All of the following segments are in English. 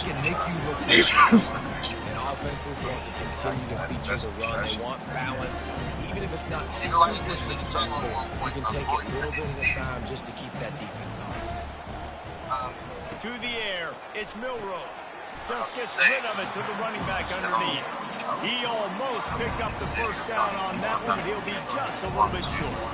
can make you look good. And offenses want to continue to feature the run. They want balance. Even if it's not super successful, you can take it a little bit at a time just to keep that defense honest. To the air, it's Milroe. Just gets rid of it to the running back underneath. He almost picked up the first down on that one, but he'll be just a little bit short.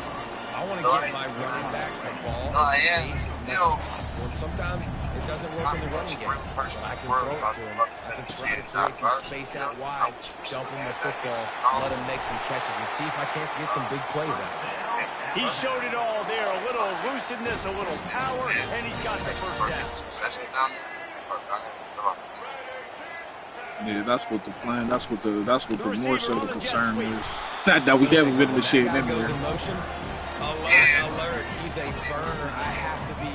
I want to get my running backs the ball in space as much as possible. And sometimes it doesn't work in the running game. But I can throw it to him. I can try to create some space out wide, dump him the football, let him make some catches, and see if I can't get some big plays out of it. He showed it all there. A little elusiveness, a little power, and he's got the first down. Yeah, that's what the plan. That's what the more so the concern is. Not that we haven't been in the shade anywhere. Alert, he's a burner. I have to be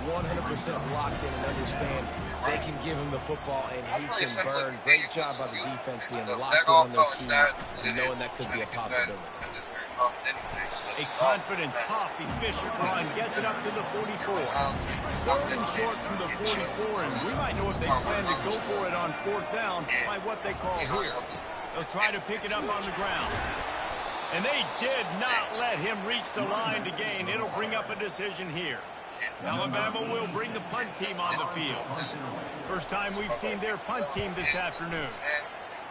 100% locked in and understand they can give him the football and he can burn. Great job by the defense being locked in on their keys and knowing that could be a possibility. A confident, tough, efficient run gets it up to the 44. Third and short from the 44, and we might know if they plan to go for it on fourth down by what they call here. They'll try to pick it up on the ground. And they did not let him reach the line to gain. It'll bring up a decision here. Alabama will bring the punt team on the field. First time we've seen their punt team this afternoon.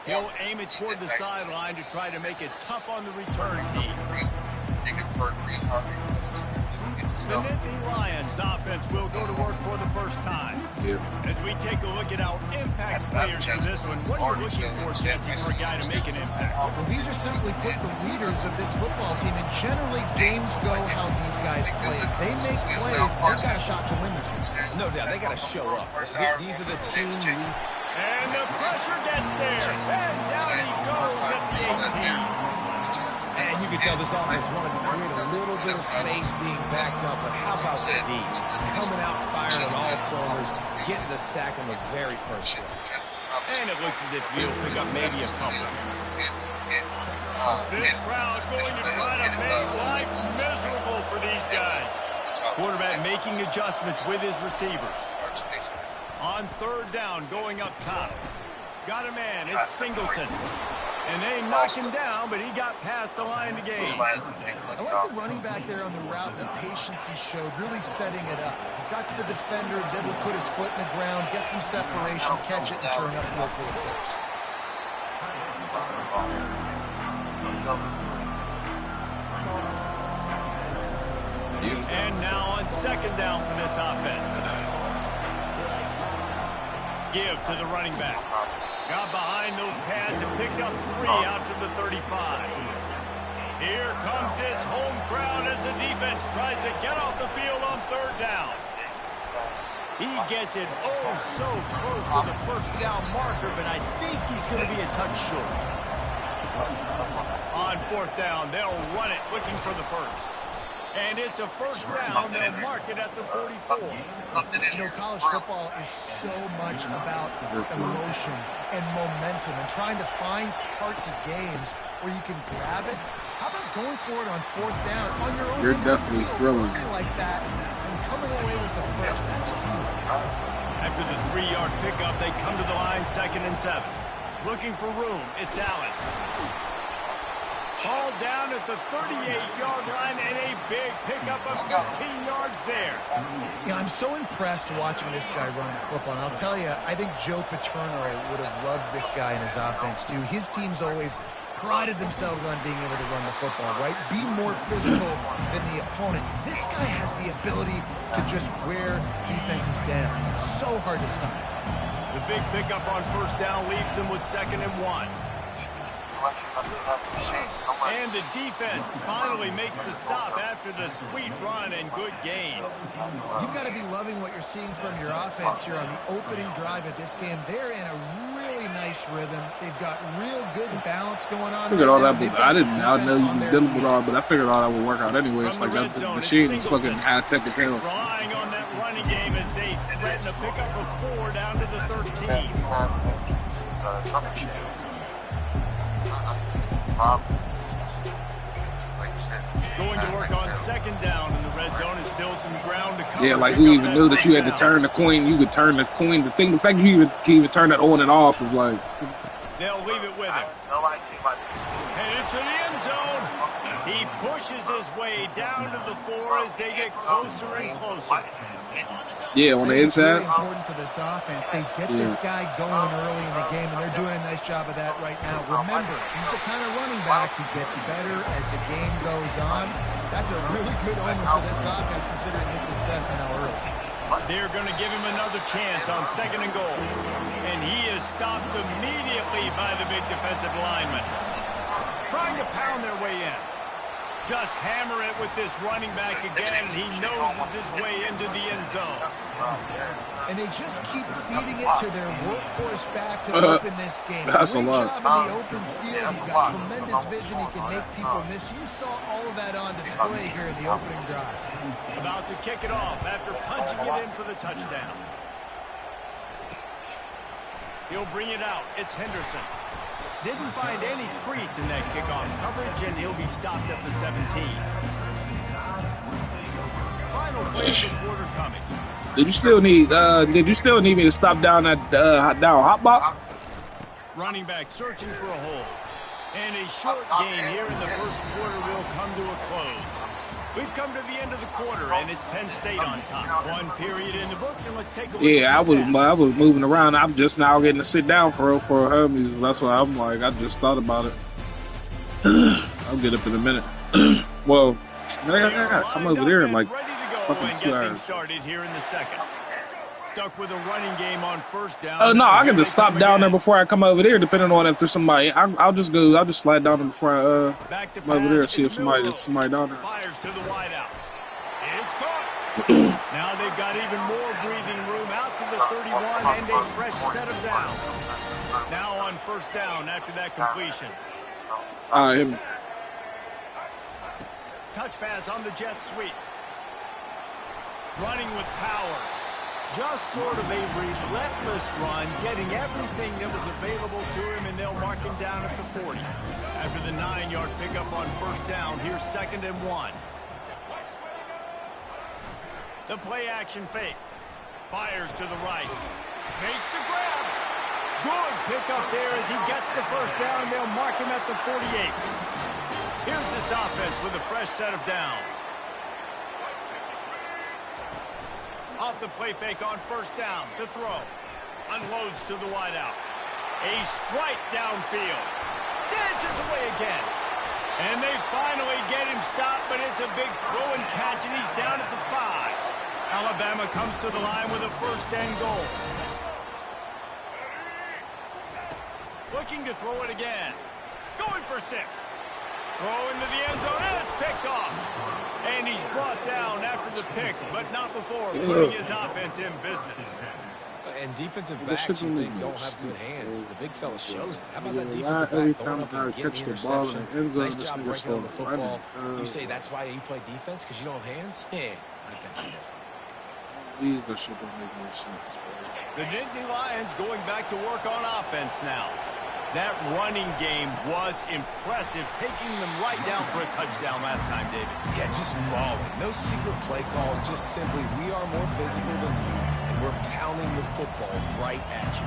He'll aim it toward the sideline to try to make it tough on the return team. The Nittany Lions offense will go to work for the first time. As we take a look at our impact players for this one, what are you looking for, Jesse, for a guy to make an impact? Well, these are simply put the leaders of this football team, and generally games go how these guys play. If they make plays, they've got a shot to win this one. No doubt, they got to show up. These are the team lead. And the pressure gets there, and down he goes at the 18. And you can tell this offense wanted to create a little bit of space being backed up, but how about the D? Coming out firing on all cylinders, getting the sack on the very first play. And it looks as if he'll pick up maybe a couple. This crowd going to try to make life miserable for these guys. Quarterback making adjustments with his receivers. On third down, going up top. Got a man, it's Singleton. And they knocked him down, but he got past the line to gain. I like the running back there on the route, the patience he showed, really setting it up. He got to the defender, was able to put his foot in the ground, get some separation, catch it, and turn upfield for the first. And now on second down for this offense. Give to the running back. Got behind those pads and picked up 3 out to the 35. Here comes his home crowd as the defense tries to get off the field on third down. He gets it so close to the first down marker, but I think he's going to be a touch short. On fourth down, they'll run it looking for the first. And it's a first down. They'll mark it at the 44. You know, college football is so much about emotion and momentum and trying to find parts of games where you can grab it. How about going for it on fourth down on your own? You're definitely thrilling. Like that and coming away with the first. That's huge. After the 3-yard pickup, they come to the line, 2nd and 7. Looking for room. It's Allen. Ball down at the 38-yard line and a big pickup of 15 yards there. Yeah, I'm so impressed watching this guy run the football. And I'll tell you, I think Joe Paterno would have loved this guy in his offense too. His teams always prided themselves on being able to run the football, right? Be more physical than the opponent. This guy has the ability to just wear defenses down. So hard to stop. The big pickup on first down leaves them with 2nd and 1. And the defense finally makes the stop after the sweet run and good gain. You've got to be loving what you're seeing from your offense here on the opening drive of this game. They're in a really nice rhythm. They've got real good balance going on. I figured all that, I know you were dealing with all, but I figured all that would work out anyway. It's like that the machine is fucking high tech as hell. Relying on that running game as they threaten a pickup of 4 down to the 13. Going to work on second down in the red zone is still some ground to cover. Yeah, like who even knew that you had to turn the coin? You could turn the coin. The fact that you can even turn that on and off is like. They'll leave it with him. Headed to the end zone. He pushes his way down to the 4 as they get closer and closer. Yeah, on the inside. It's really important for this offense. They get this guy going early in the game, and they're doing a nice job of that right now. Remember, he's the kind of running back who gets better as the game goes on. That's a really good omen for this offense, considering his success now early. They're going to give him another chance on second and goal. And he is stopped immediately by the big defensive lineman. Trying to pound their way in. Just hammer it with this running back again, and he noses his way into the end zone. And they just keep feeding it to their workhorse back to open this game. That's Great a lot. job in the open field. He's got tremendous vision. He can make people miss. You saw all of that on display here in the opening drive. About to kick it off after punching it in for the touchdown. He'll bring it out. It's Henderson. Didn't find any crease in that kickoff coverage, and he'll be stopped at the 17. Final play of the quarter coming. Did you still need me to stop down that down hot box? Running back searching for a hole. And a short gain here in the first quarter will come to a close. We've come to the end of the quarter, and it's Penn State on top. One period in the books, and let's take a look at I the stats. was moving around. I'm just now getting to sit down for Hermes. That's why I'm like, I just thought about it. I'll get up in a minute. Well, I gotta come over there in like fucking 2 hours. Started here in the second. Stuck with a running game on first down. Oh no, I can just stop down there before I come over there, depending on if there's somebody. I'll just slide down there before I come over there and see if somebody down there. Fires to the wide out. It's caught. Now they've got even more breathing room out to the 31 and a fresh set of downs. Now on first down after that completion. Touch pass on the jet sweep. Running with power. Just sort of a relentless run, getting everything that was available to him, and they'll mark him down at the 40. After the 9-yard pickup on first down, here's 2nd and 1. The play-action fake. Fires to the right. Makes the grab. Good pickup there as he gets the first down, and they'll mark him at the 48. Here's this offense with a fresh set of downs. Off the play fake on first down to throw. Unloads to the wideout. A strike downfield. Dances away again. And they finally get him stopped, but it's a big throw and catch, and he's down at the 5. Alabama comes to the line with a first and goal. Looking to throw it again. Going for 6. Throw into the end zone, and it's picked off. And he's brought down after the pick, but not before putting his offense in business. And defensive backs, you think, don't have good hands. The big fella shows it. How about that defensive every back going time up I and getting catch the the ball in interception? the end zone, Nice this job nigga breaking on the start football. running. You say that's why you play defense, because you don't have hands? Yeah, I think that's different. Please, that shit don't make no sense, bro. The Nittany Lions going back to work on offense now. That running game was impressive, taking them right down for a touchdown last time, David. Yeah, just mauling. No secret play calls, just simply we are more physical than you, and we're pounding the football right at you.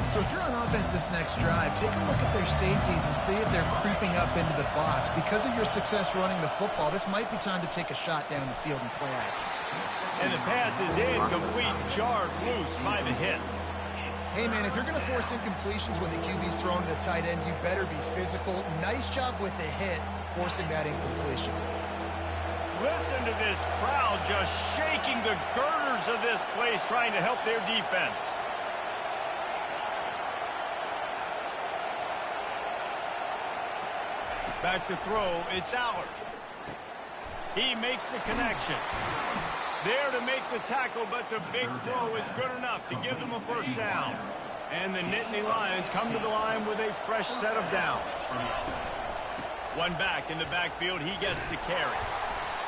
So if you're on offense this next drive, take a look at their safeties and see if they're creeping up into the box. Because of your success running the football, this might be time to take a shot down the field and play action. And the pass is incomplete, jarred loose by the hit. Hey, man, if you're going to force incompletions when the QB's throwing to the tight end, you better be physical. Nice job with the hit, forcing that incompletion. Listen to this crowd just shaking the girders of this place, trying to help their defense. Back to throw, it's Allard. He makes the connection. There to make the tackle, but the big throw is good enough to give them a first down. And the Nittany Lions come to the line with a fresh set of downs. One back in the backfield, he gets to carry.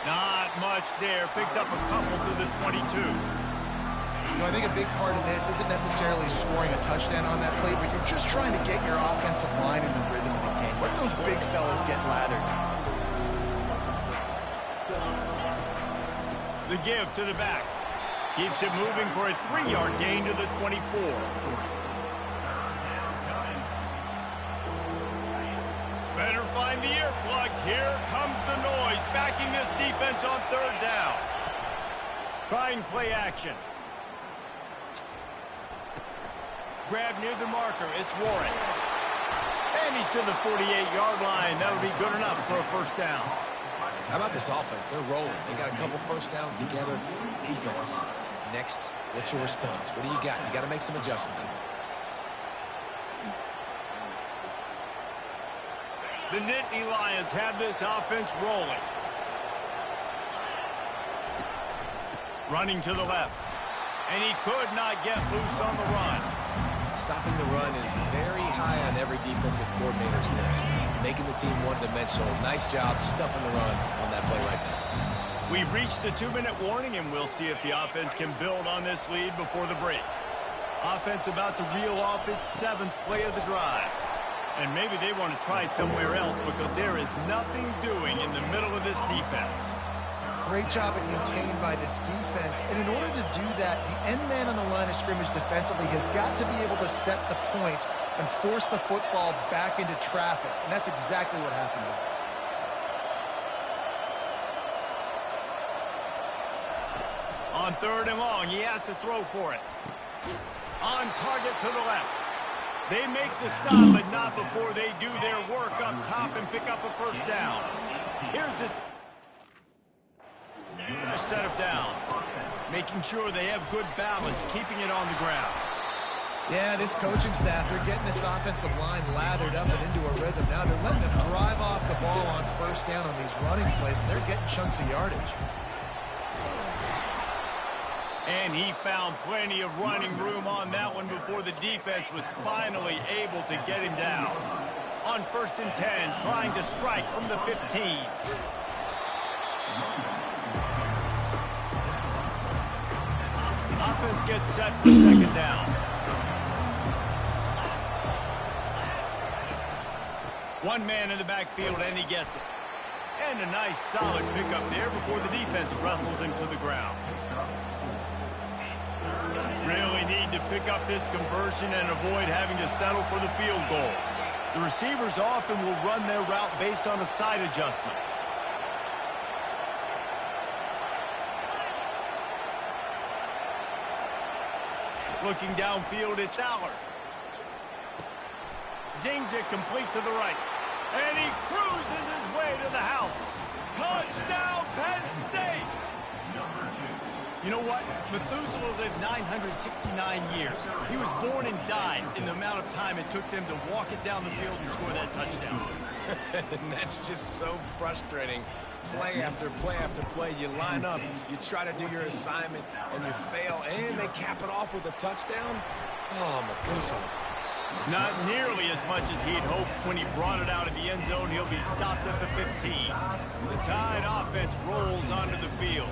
Not much there, picks up a couple to the 22. You know, I think a big part of this isn't necessarily scoring a touchdown on that play, but you're just trying to get your offensive line in the rhythm of the game. Let those big fellas get lathered. The give to the back. Keeps it moving for a 3-yard gain to the 24. Better find the earplugs. Here comes the noise, backing this defense on 3rd down. Trying play action. Grab near the marker. It's Warren. And he's to the 48-yard line. That'll be good enough for a 1st down. How about this offense? They're rolling. They got a couple 1st downs together. Defense. Next, what's your response? What do you got? You got to make some adjustments here. The Nittany Lions have this offense rolling. Running to the left. And he could not get loose on the run. Stopping the run is very high on every defensive coordinator's list. Making the team one-dimensional. Nice job stuffing the run on that play right there. We've reached the 2-minute warning, and we'll see if the offense can build on this lead before the break. Offense about to reel off its 7th play of the drive. And maybe they want to try somewhere else because there is nothing doing in the middle of this defense. Great job at contained by this defense. And in order to do that, the end man on the line of scrimmage defensively has got to be able to set the point and force the football back into traffic. And that's exactly what happened there. On 3rd and long, he has to throw for it. On target to the left. They make the stop, but not before they do their work up top and pick up a 1st down. Here's this set of downs. Making sure they have good balance, keeping it on the ground. Yeah, this coaching staff, they're getting this offensive line lathered up and into a rhythm. Now they're letting them drive off the ball on 1st down on these running plays, and they're getting chunks of yardage. And he found plenty of running room on that one before the defense was finally able to get him down. On 1st and 10, trying to strike from the 15. Offense gets set for 2nd down. One man in the backfield, and he gets it. And a nice solid pickup there before the defense wrestles him to the ground. Really need to pick up this conversion and avoid having to settle for the field goal. The receivers often will run their route based on a side adjustment. Looking downfield, it's Allard. Zings it complete to the right. And he cruises his way to the house. Touchdown, Penn State! You know what? Methuselah lived 969 years. He was born and died in the amount of time it took them to walk it down the field and score that touchdown. And that's just so frustrating. Play after play after play, you line up, you try to do your assignment, and you fail, and they cap it off with a touchdown? Oh, Methuselah. Not nearly as much as he'd hoped when he brought it out of the end zone. He'll be stopped at the 15. The Tide offense rolls onto the field.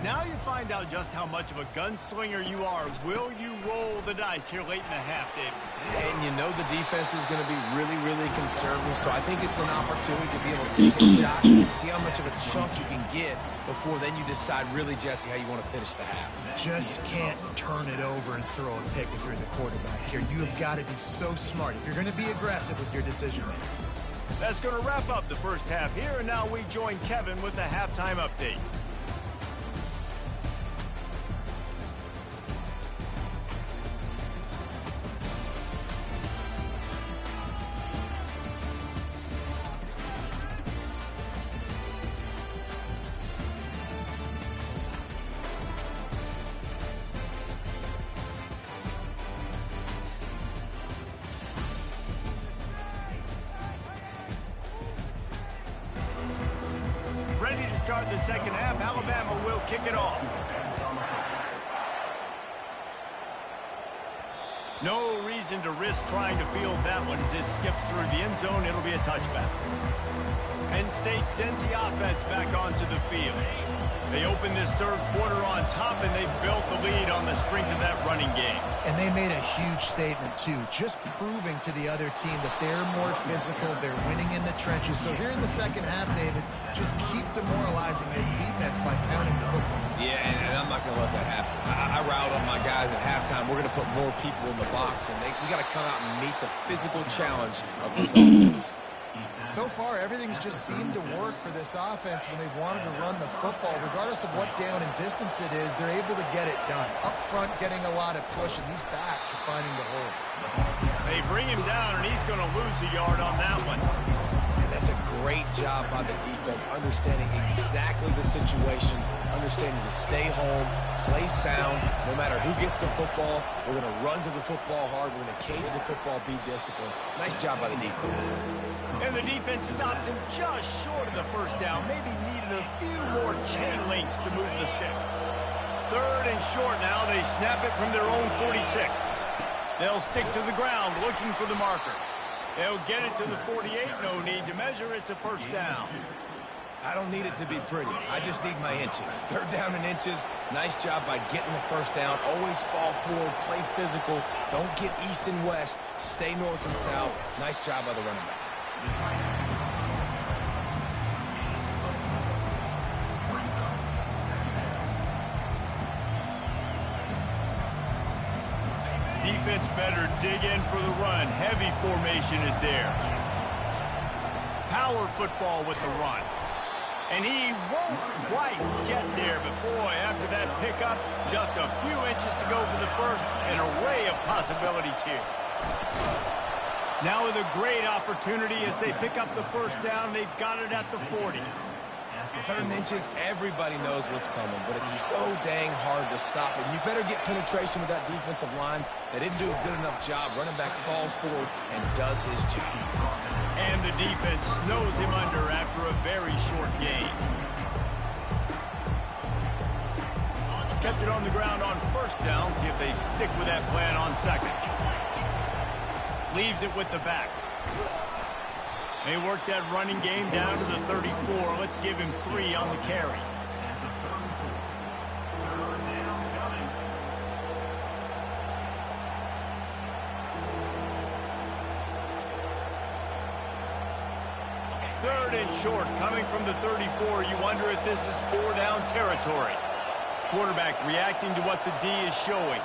Now you find out just how much of a gunslinger you are. Will you roll the dice here late in the half, David? And you know the defense is going to be really, really conservative, so I think it's an opportunity to be able to take a shot, see how much of a chunk you can get before then you decide really, Jesse, how you want to finish the half. Just can't turn it over and throw a pick if you're the quarterback here. You have got to be so smart if you're going to be aggressive with your decision-making. That's going to wrap up the 1st half here, and now we join Kevin with the halftime update. Ready to start the 2nd half. Alabama will kick it off. No reason to risk trying to field that one as it skips through the end zone. It'll be a touchback. Penn State sends the offense back onto the field. They open this third quarter on top, and they've built the lead on the strength of that running game. And they made a huge statement, too, just proving to the other team that they're more physical, they're winning in the trenches. So here in the second half, David, just keep demoralizing this defense by pounding the football. Yeah, and I'm not going to let that happen. I riled up my guys at halftime. We're going to put more people in the box, and we got to come out and meet the physical challenge of this offense. So far, everything's just seemed to work for this offense when they've wanted to run the football. Regardless of what down and distance it is, they're able to get it done. Up front, getting a lot of push, and these backs are finding the holes. They bring him down, and he's going to lose a yard on that one. And that's a great job by the defense, understanding exactly the situation, understanding to stay home, play sound. No matter who gets the football, we're going to run to the football hard. We're going to cage the football, be disciplined. Nice job by the defense. And the defense stops him just short of the first down. Maybe needed a few more chain links to move the sticks. Third and short now. They snap it from their own 46. They'll stick to the ground looking for the marker. They'll get it to the 48. No need to measure. It's a first down. I don't need it to be pretty. I just need my inches. Third down in inches. Nice job by getting the first down. Always fall forward. Play physical. Don't get east and west. Stay north and south. Nice job by the running back. Defense better dig in for the run. Heavy formation is there. Power football with the run. And he won't quite get there, but boy, after that pickup, just a few inches to go for the first. An array of possibilities here. Now with a great opportunity as they pick up the first down. They've got it at the 40. Third inches, everybody knows what's coming, but it's so dang hard to stop it. You better get penetration with that defensive line. They didn't do a good enough job. Running back falls forward and does his job. And the defense snows him under after a very short game. Kept it on the ground on first down. See if they stick with that plan on second. Leaves it with the back. They work that running game down to the 34. Let's give him 3 on the carry. Third and short, coming from the 34. You wonder if this is 4-down territory. Quarterback reacting to what the D is showing.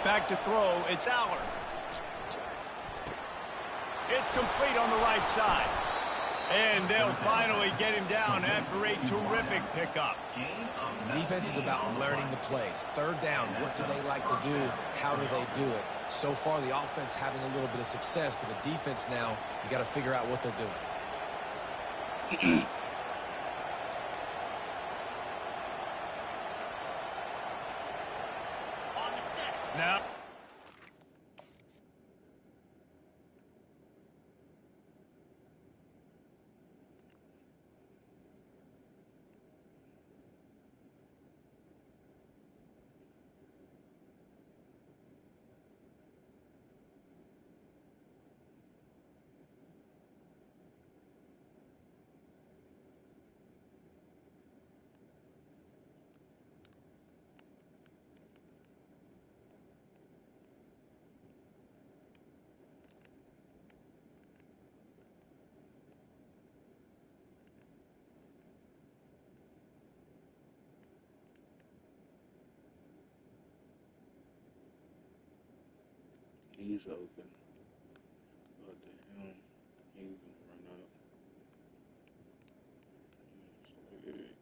Back to throw, it's Aller. It's complete on the right side. And they'll finally get him down after a terrific pickup. Defense is about learning the plays. Third down, what do they like to do? How do they do it? So far, the offense having a little bit of success, but the defense now, you got to figure out what they're doing. Now. He's open. What the hell? He's gonna run up. What the hell?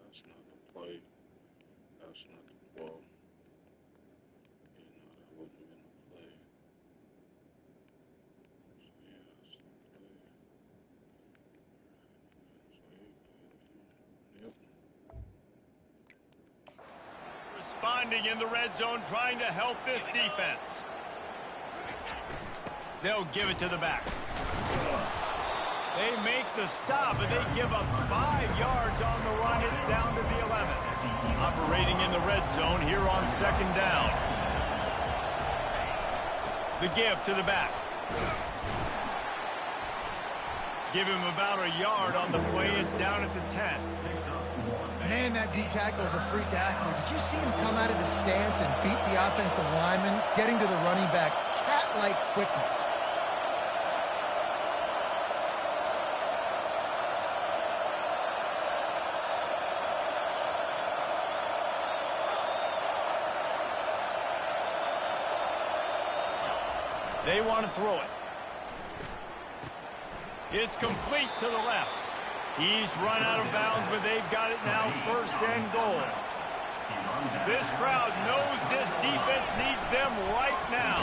That's not the play. That's not the ball. You know, that wouldn't have been the play. So, yeah, that's the play. responding in the red zone, trying to help this defense. They'll give it to the back. They make the stop, and they give up 5 yards on the run. It's down to the 11. Operating in the red zone here on second down. The give to the back. Give him about a yard on the play. It's down at the 10. Man, that D tackle is a freak athlete. Did you see him come out of his stance and beat the offensive lineman, getting to the running back? Cat-like quickness. They want to throw it. It's complete to the left. He's run out of bounds, but they've got it now, first and goal. This crowd knows this defense needs them right now.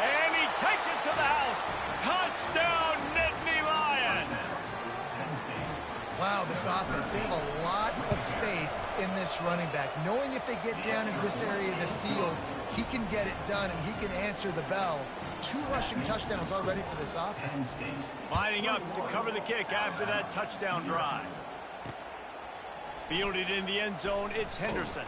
And he takes it to the house. Touchdown, Nittany Lions. Wow, this offense, they have a lot of faith in this running back, knowing if they get down into this area of the field, he can get it done and he can answer the bell. 2 rushing touchdowns already for this offense. Lining up to cover the kick after that touchdown drive. Fielded in the end zone, it's Henderson.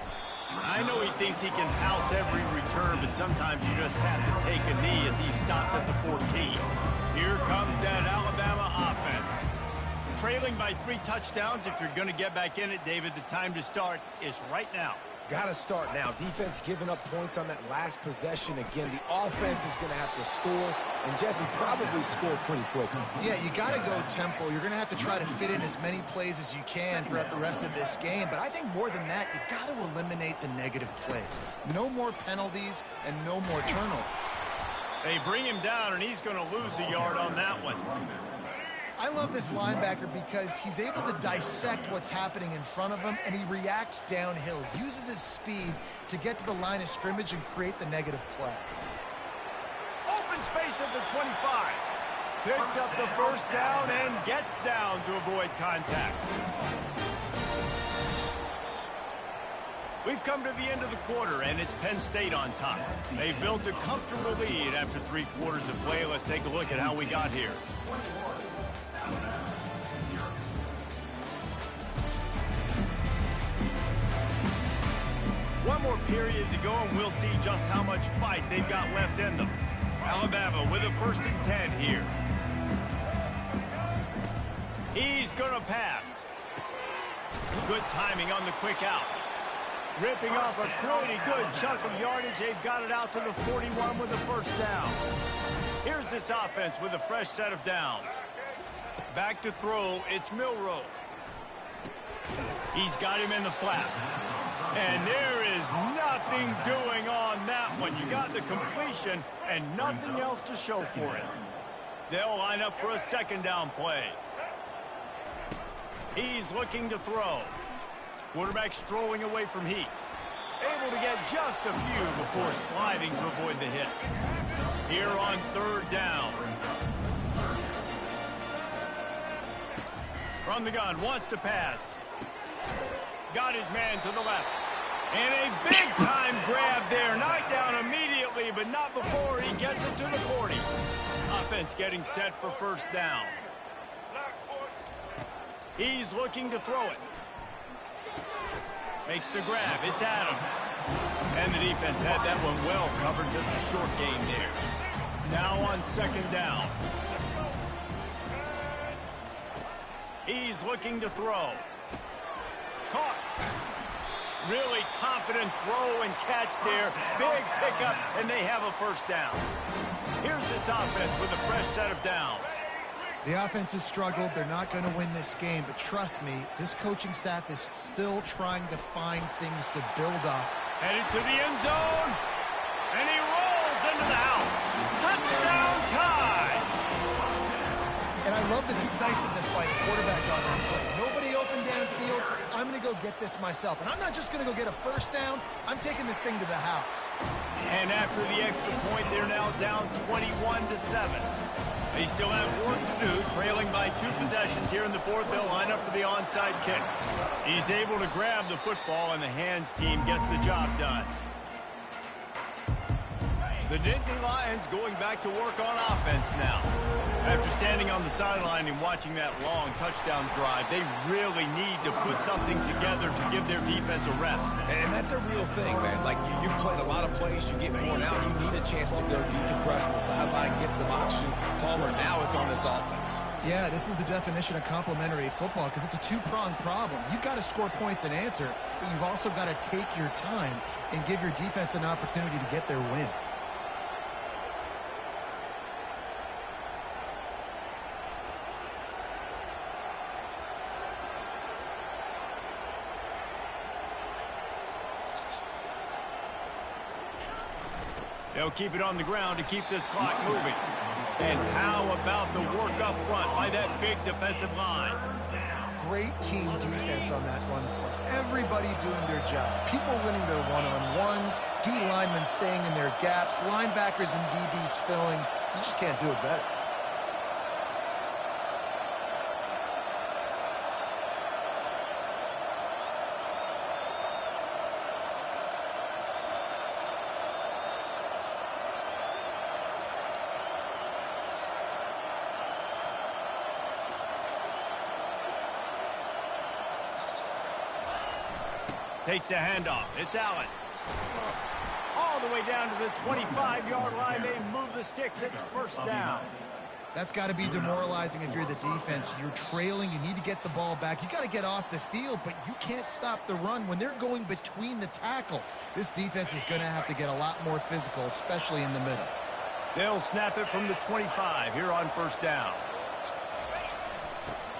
I know he thinks he can house every return, but sometimes you just have to take a knee as he stopped at the 14. Here comes that Alabama offense. Trailing by 3 touchdowns. If you're going to get back in it, David, the time to start is right now. Got to start now. Defense giving up points on that last possession. Again, the offense is going to have to score, and Jesse probably score pretty quickly. Yeah, you got to go tempo. You're going to have to try to fit in as many plays as you can throughout the rest of this game. But I think more than that, you got to eliminate the negative plays. No more penalties and no more turnovers. They bring him down, and he's going to lose a yard on that one. I love this linebacker because he's able to dissect what's happening in front of him, and he reacts downhill, uses his speed to get to the line of scrimmage and create the negative play. Open space at the 25. Picks up the first down and gets down to avoid contact. We've come to the end of the quarter, and it's Penn State on top. They've built a comfortable lead after 3 quarters of play. Let's take a look at how we got here. One more period to go, and we'll see just how much fight they've got left in them. Alabama with a 1st and 10 here. He's going to pass. Good timing on the quick out. Ripping off a pretty good chunk of yardage. They've got it out to the 41 with a 1st down. Here's this offense with a fresh set of downs. Back to throw, it's Milroe. He's got him in the flat. And there is nothing doing on that one. You got the completion and nothing else to show for it. They'll line up for a 2nd down play. He's looking to throw. Quarterback strolling away from heat. Able to get just a few before sliding to avoid the hit. Here on 3rd down. From the gun, wants to pass. Got his man to the left. And a big-time grab there. Knocked down immediately, but not before he gets it to the 40. Offense getting set for 1st down. He's looking to throw it. Makes the grab. It's Adams. And the defense had that one well covered. Just a short game there. Now on 2nd down. He's looking to throw. Caught. Really confident throw and catch there. Big pickup, and they have a 1st down. Here's this offense with a fresh set of downs. The offense has struggled. They're not going to win this game, but trust me, this coaching staff is still trying to find things to build off. Headed to the end zone, and he rolls into the house. Touchdown time! And I love the decisiveness by the quarterback on that play. Nobody open downfield. I'm going to go get this myself. And I'm not just going to go get a 1st down. I'm taking this thing to the house. And after the extra point, they're now down 21-7. They still have work to do, trailing by 2 possessions here in the fourth. They'll line up for the onside kick. He's able to grab the football, and the hands team gets the job done. The Nittany Lions going back to work on offense now. After standing on the sideline and watching that long touchdown drive, they really need to put something together to give their defense a rest. And that's a real thing, man. Like, you played a lot of plays, you get worn out, you need a chance to go decompress on the sideline, get some oxygen. Palmer, now it's on this offense. Yeah, this is the definition of complementary football because it's a two-pronged problem. You've got to score points and answer, but you've also got to take your time and give your defense an opportunity to get their win. They'll keep it on the ground to keep this clock moving. And how about the work up front by that big defensive line? Great team defense on that run play. Everybody doing their job. People winning their one-on-ones, D linemen staying in their gaps, linebackers and DBs filling. You just can't do it better. Takes the handoff. It's Allen. All the way down to the 25-yard line. They move the sticks. It's first down. That's got to be demoralizing if you're the defense. You're trailing. You need to get the ball back. You got to get off the field, but you can't stop the run when they're going between the tackles. This defense is going to have to get a lot more physical, especially in the middle. They'll snap it from the 25 here on first down.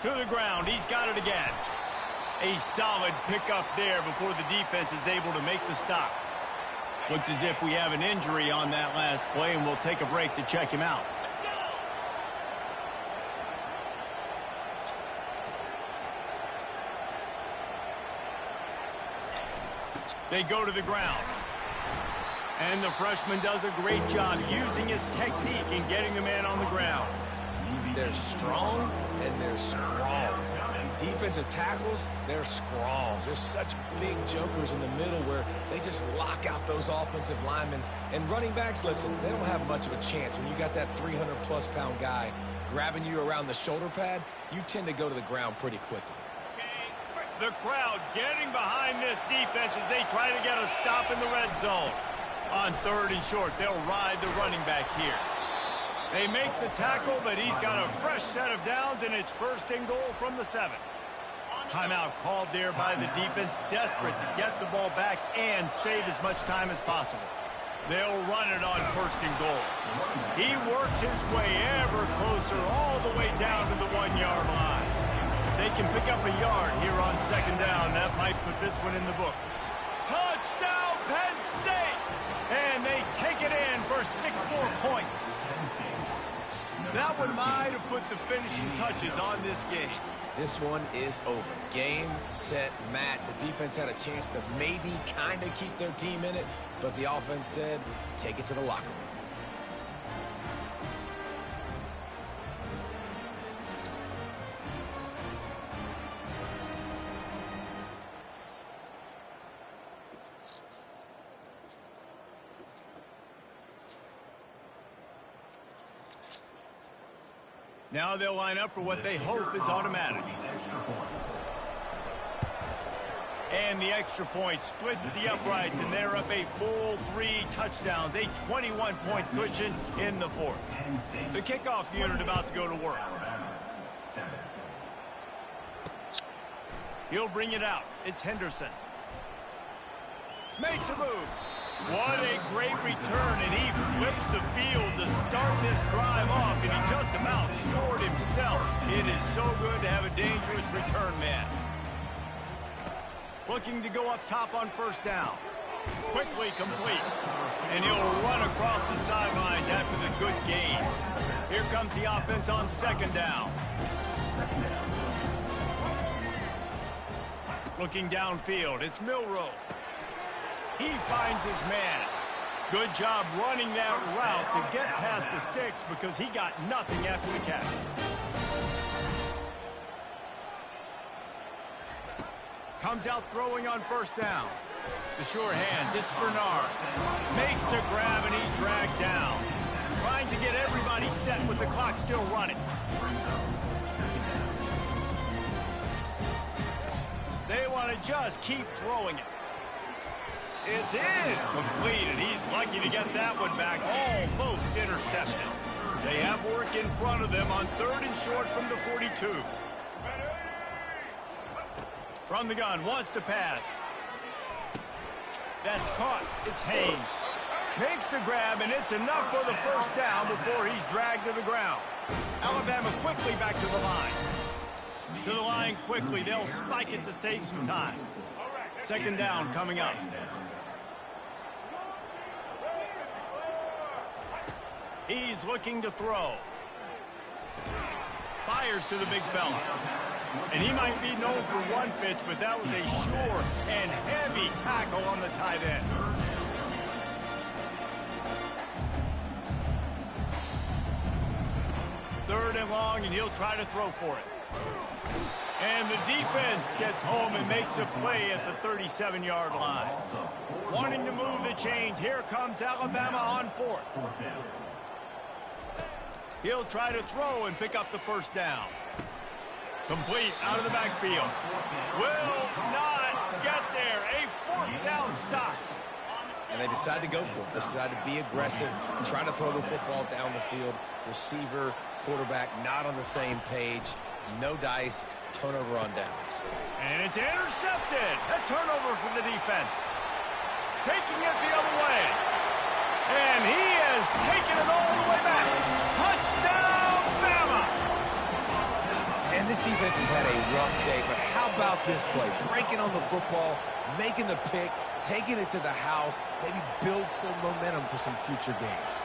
To the ground. He's got it again. A solid pickup there before the defense is able to make the stop. Looks as if we have an injury on that last play, and we'll take a break to check him out. They go to the ground. And the freshman does a great job using his technique and getting the man on the ground. They're strong, and they're strong. Defensive tackles, they're strong. They're such big jokers in the middle where they just lock out those offensive linemen. And running backs, listen, they don't have much of a chance. When you got that 300-plus pound guy grabbing you around the shoulder pad, you tend to go to the ground pretty quickly. The crowd getting behind this defense as they try to get a stop in the red zone. On 3rd and short, they'll ride the running back here. They make the tackle, but he's got a fresh set of downs, and it's 1st and goal from the 7. Timeout called there by the defense, desperate to get the ball back and save as much time as possible. They'll run it on 1st and goal. He works his way ever closer all the way down to the 1-yard line. If they can pick up a yard here on 2nd down, that might put this one in the books. Touchdown, Penn State! And they take it in for 6 more points. That one might have put the finishing touches on this game. This one is over. Game, set, match. The defense had a chance to maybe kind of keep their team in it, but the offense said, take it to the locker room. Now they'll line up for what they hope is automatic. And the extra point splits the uprights, and they're up a full 3 touchdowns, a 21-point cushion in the 4th. The kickoff unit about to go to work. He'll bring it out. It's Henderson. Makes a move. What a great return, and he flips the field to start this drive off, and he just about scored himself. It is so good to have a dangerous return man. Looking to go up top on 1st down. Quickly complete. And he'll run across the sidelines after the good gain. Here comes the offense on 2nd down. Looking downfield, it's Milroe. He finds his man. Good job running that route to get past the sticks because he got nothing after the catch. Comes out throwing on first down. The sure hands, it's Bernard. Makes a grab and he's dragged down. Trying to get everybody set with the clock still running. They want to just keep throwing it. It's in. Completed. He's lucky to get that one back. Almost intercepted. They have work in front of them on 3rd and short from the 42. From the gun, wants to pass. That's caught. It's Haynes. Makes the grab, and it's enough for the first down before he's dragged to the ground. Alabama quickly back to the line. To the line quickly. They'll spike it to save some time. 2nd down coming up. He's looking to throw. Fires to the big fella. And he might be known for one pitch, but that was a sure and heavy tackle on the tight end. Third and long, and he'll try to throw for it. And the defense gets home and makes a play at the 37-yard line. Wanting to move the chains, here comes Alabama on 4th. He'll try to throw and pick up the first down. Complete out of the backfield. Will not get there. A 4th down stop. And they decide to go for it. They decide to be aggressive, try to throw the football down the field. Receiver, quarterback not on the same page. No dice. Turnover on downs. And it's intercepted. A turnover for the defense. Taking it the other way. And he has taken it all the way back. Touchdown, Bama! And this defense has had a rough day, but how about this play? Breaking on the football, making the pick, taking it to the house, maybe build some momentum for some future games.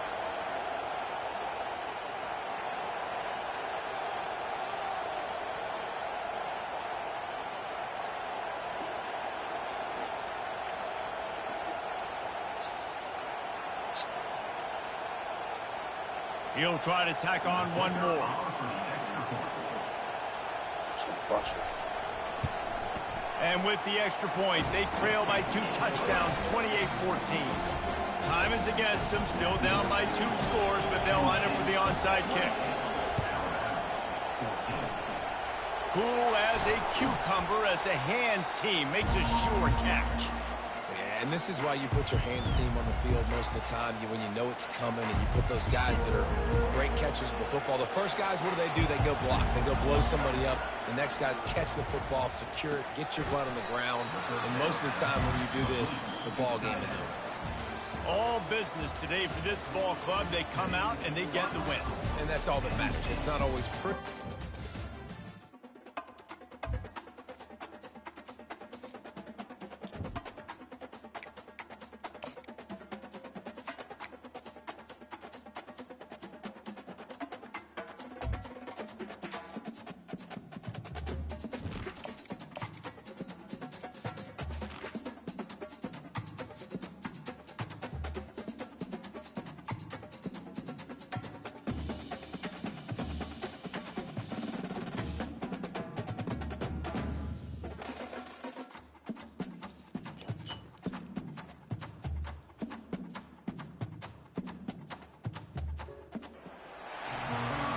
He'll try to tack on one more. And with the extra point, they trail by 2 touchdowns, 28-14. Time is against them, still down by 2 scores, but they'll line up for the onside kick. Cool as a cucumber as the hands team makes a sure catch. And this is why you put your hands team on the field most of the time when you know it's coming, and you put those guys that are great catchers of the football. The first guys, what do? They go block. They go blow somebody up. The next guys catch the football, secure it, get your butt on the ground. And most of the time when you do this, the ball game is over. All business today for this ball club. They come out and they get the win. And that's all that matters. It's not always pretty.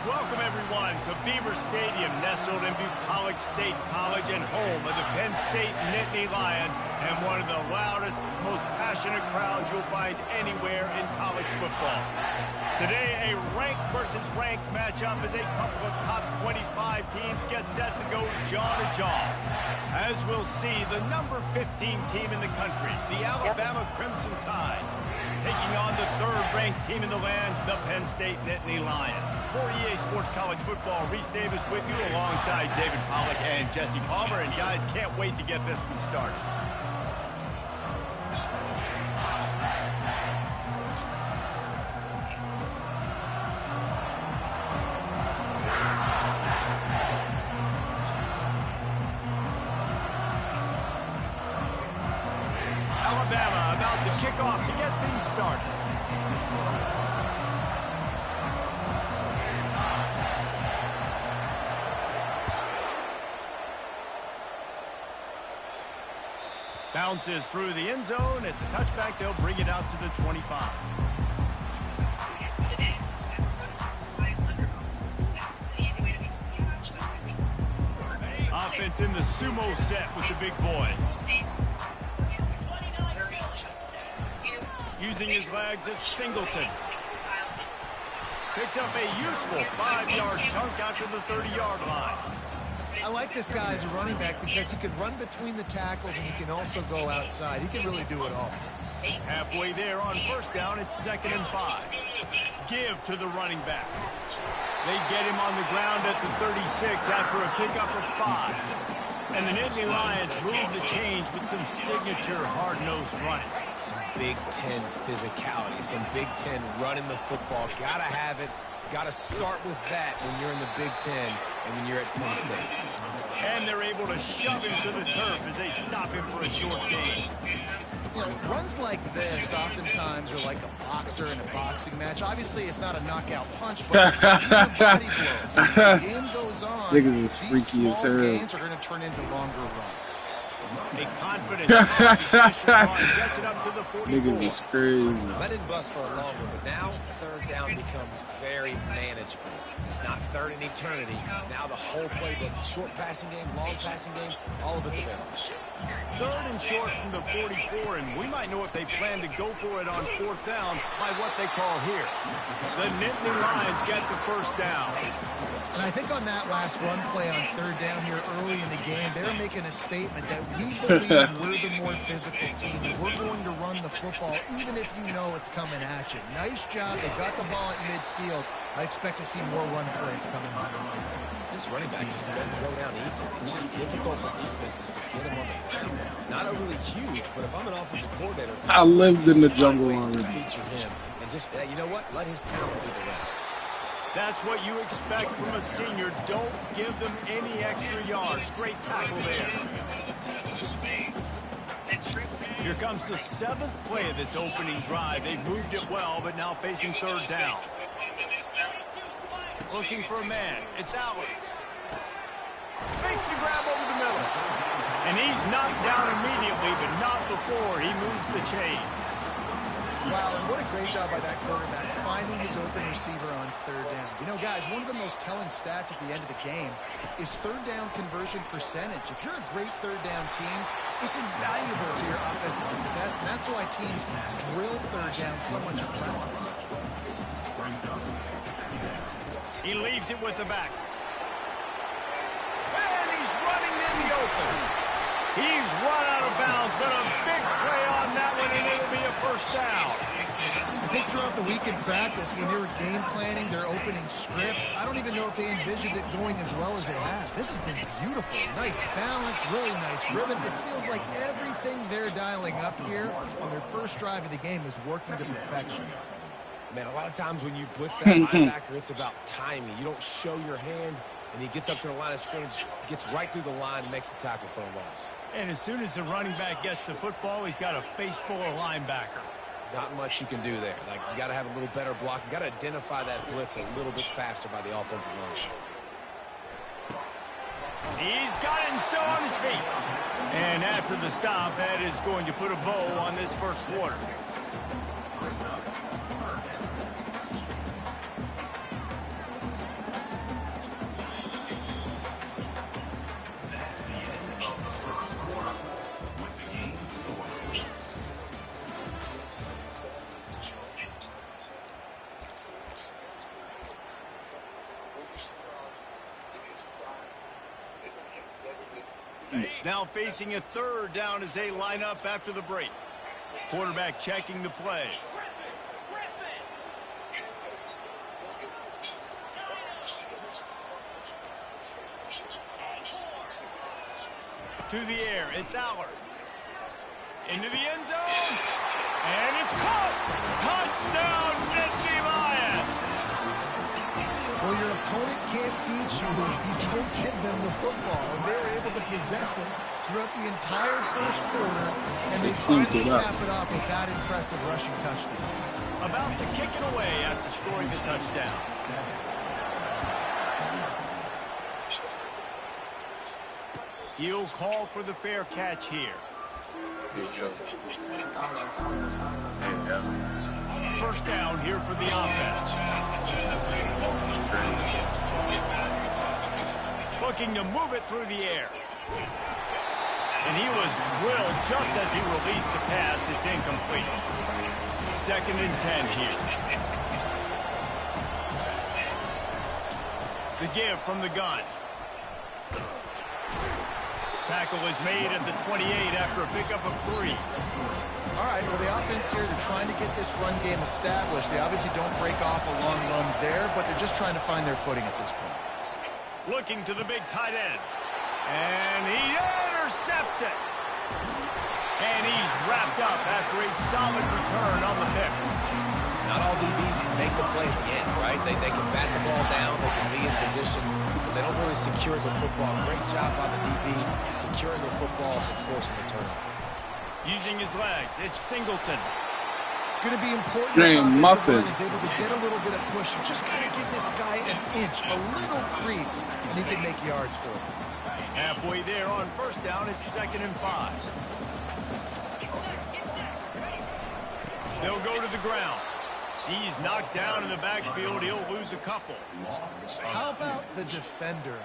Welcome, everyone, to Beaver Stadium, nestled in Bucolic State College and home of the Penn State Nittany Lions, and one of the loudest, most passionate crowds you'll find anywhere in college football. Today, a ranked versus ranked matchup as a couple of top 25 teams get set to go jaw to jaw. As we'll see, the number 15 team in the country, the Alabama Crimson Tide, taking on the 3rd-ranked team in the land, the Penn State Nittany Lions. For EA Sports College Football, Reese Davis with you alongside David Pollack and Jesse Palmer. And guys, can't wait to get this one started. Alabama about to the kickoff to get things started. Bounces through the end zone. It's a touchback. They'll bring it out to the 25. Offense in the sumo set with the big boys. Using his legs, it's Singleton. Picks up a useful 5-yard chunk out to the 30-yard line. I like this guy as a running back because he can run between the tackles and he can also go outside. He can really do it all. Halfway there on first down, it's 2nd and 5. Give to the running back. They get him on the ground at the 36 after a pickup of 5. And the Nittany Lions move the change with some signature hard-nosed running. Some Big Ten physicality, some Big Ten running the football. Gotta have it. Gotta start with that when you're in the Big Ten and when you're at Penn State. And they're able to shove him to the turf as they stop him for a short gain. You know, runs like this oftentimes are like a boxer in a boxing match. Obviously, it's not a knockout punch, but these are body blows. As the game goes on, these freaky as hell. gains are going to turn into longer runs. A confident gets it up to the 44. Niggas is crazy. Let it bust for a long one, but now 3rd down becomes very manageable. It's not 3rd and eternity. Now the whole playbook, short passing game, long passing game, all of it's available. 3rd and short from the 44, and we might know if they plan to go for it on 4th down by what they call here. The Nittany Lions get the first down. And I think on that last run play on 3rd down here early in the game, they're making a statement that we believe we're the more physical team. We're going to run the football even if you know it's coming at you. Nice job. They got the ball at midfield. I expect to see more run plays coming on. This running back just doesn't go down easy. It's just difficult for defense to get him on the ground. It's not overly huge, but if I'm an offensive coordinator, I lived in the jungle to already. feature him and just, you know what? Let his talent be the rest. That's what you expect from a senior. Don't give them any extra yards. Great tackle there. Here comes the 7th play of this opening drive. They've moved it well, but now facing 3rd down. Looking for a man. It's Alex. Fakes the grab over the middle. And he's knocked down immediately, but not before he moves the chains. Wow, and what a great job by that quarterback finding his open receiver on 3rd down. You know, guys, one of the most telling stats at the end of the game is 3rd down conversion percentage. If you're a great 3rd down team, it's invaluable to your offensive success, and that's why teams drill 3rd down so much in practice. He leaves it with the back. And he's running in the open. He's run out of bounds, but a big play on that one, and it'll be a first down. I think throughout the week in practice, when they were game planning their opening script, I don't even know if they envisioned it going as well as it has. This has been beautiful. Nice balance, really nice rhythm. It feels like everything they're dialing up here on their first drive of the game is working to perfection. Man, a lot of times when you blitz that linebacker, it's about timing. You don't show your hand, and he gets up to the line of scrimmage, gets right through the line, makes the tackle for a loss. And as soon as the running back gets the football, he's got a face full of linebacker. Not much you can do there. Like, you got to have a little better block. You got to identify that blitz a little bit faster by the offensive line. He's got it and still on his feet. And after the stop, that is going to put a bow on this first quarter. Now facing a 3rd down as they line up after the break. Quarterback checking the play. To the air, it's Allard. Into the end zone. And it's caught. Touchdown, Nittany Lions. Well, your opponent can't beat you if you don't give them the football. And they were able to possess it throughout the entire first quarter, and they finally cap it off with that impressive rushing touchdown. About to kick it away after scoring the touchdown. He'll call for the fair catch here. First down here for the offense. Looking to move it through the air. And he was drilled just as he released the pass. It's incomplete. 2nd and 10 here. The give from the gun. Tackle is made at the 28 after a pickup of 3. All right, well, the offense here, they're trying to get this run game established. They obviously don't break off a long run there, but they're just trying to find their footing at this point. Looking to the big tight end. And he intercepts it. And he's wrapped up after a solid return on the pick. Not all DBs make the play at the end, right? They can bat the ball down, they can be in position, but they don't really secure the football. Great job by the DB securing the football and forcing the turnover. Using his legs, it's Singleton. It's going to be important this offensive line is able to get a little bit of push and just kind of give this guy an inch, a little crease, and he can make yards for it. Halfway there on first down, it's 2nd and 5. They'll go to the ground. He's knocked down in the backfield. He'll lose a couple. How about the defender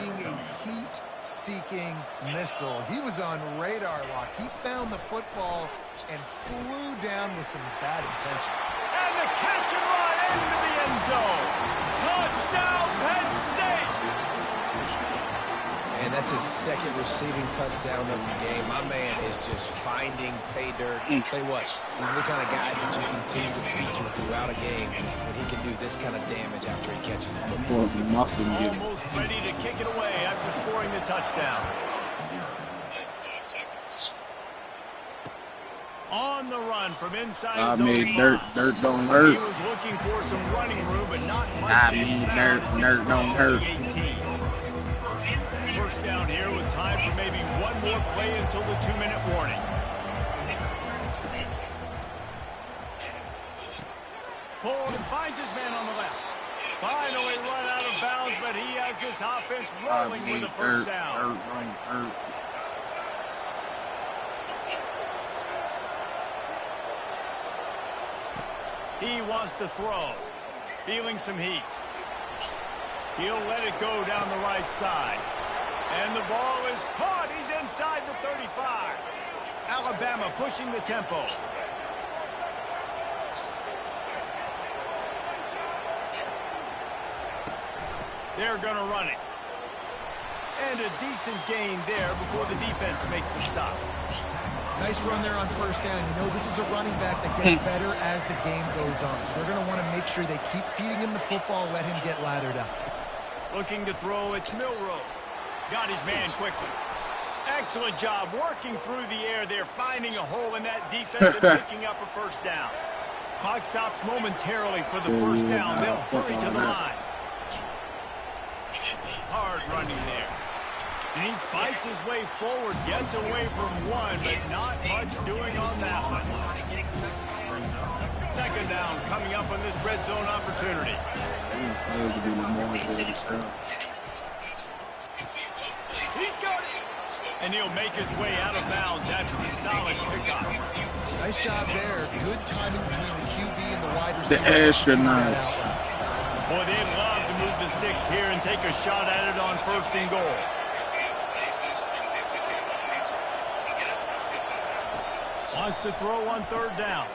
being a heat-seeking missile? He was on radar lock. He found the football and flew down with some bad intention. And the catch and run into the end zone. Touchdown, Penn State! And that's his 2nd receiving touchdown of the game. My man is just finding pay dirt. Tell you what, these are the kind of guys that you continue to feature throughout a game when he can do this kind of damage after he catches the football. Almost ready to kick it away after scoring the touchdown. On the run from inside zone 5. Dirt don't hurt. He was looking for some running room, but not much. Dirt don't hurt. First down here with time for maybe one more play until the 2-minute warning. Pulled and finds his man on the left. Finally run out of bounds, but he has this offense rolling with the first down. He wants to throw. Feeling some heat. He'll let it go down the right side. And the ball is caught. He's inside the 35. Alabama pushing the tempo. They're going to run it. And a decent gain there before the defense makes the stop. Nice run there on first down. You know, this is a running back that gets better as the game goes on. So they're going to want to make sure they keep feeding him the football, let him get lathered up. Looking to throw, it's Milrose. Got his man quickly. Excellent job working through the air there, finding a hole in that defense and picking up a first down. Clock stops momentarily for the first down. They'll hurry to the line. Hard running there. And he fights his way forward, gets away from one, but not much doing on that one. 2nd down coming up on this red zone opportunity. He's got it. And he'll make his way out of bounds after the solid pickup. Nice job there. Good timing between the QB and the wide receiver. The astronauts. Boy, they'd love to move the sticks here and take a shot at it on 1st and goal. Wants to throw on 3rd down.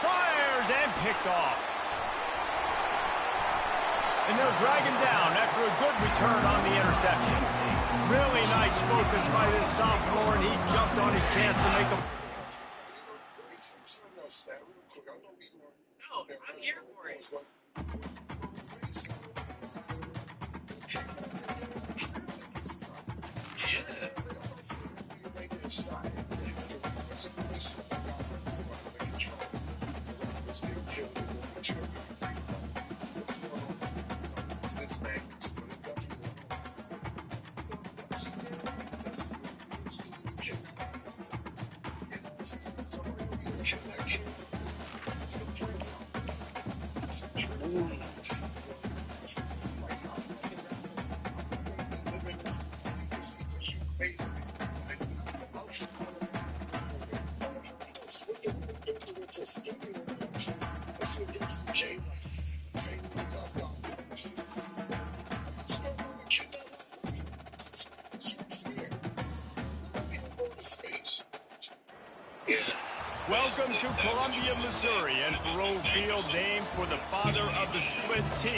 Fires and picked off. And they'll drag him down after a good return on the interception. Really nice focus by this sophomore, and he jumped on his chance to make a... No, I'm here for it. Welcome to Columbia, Missouri, and Faroe Field, named for the father of the split T,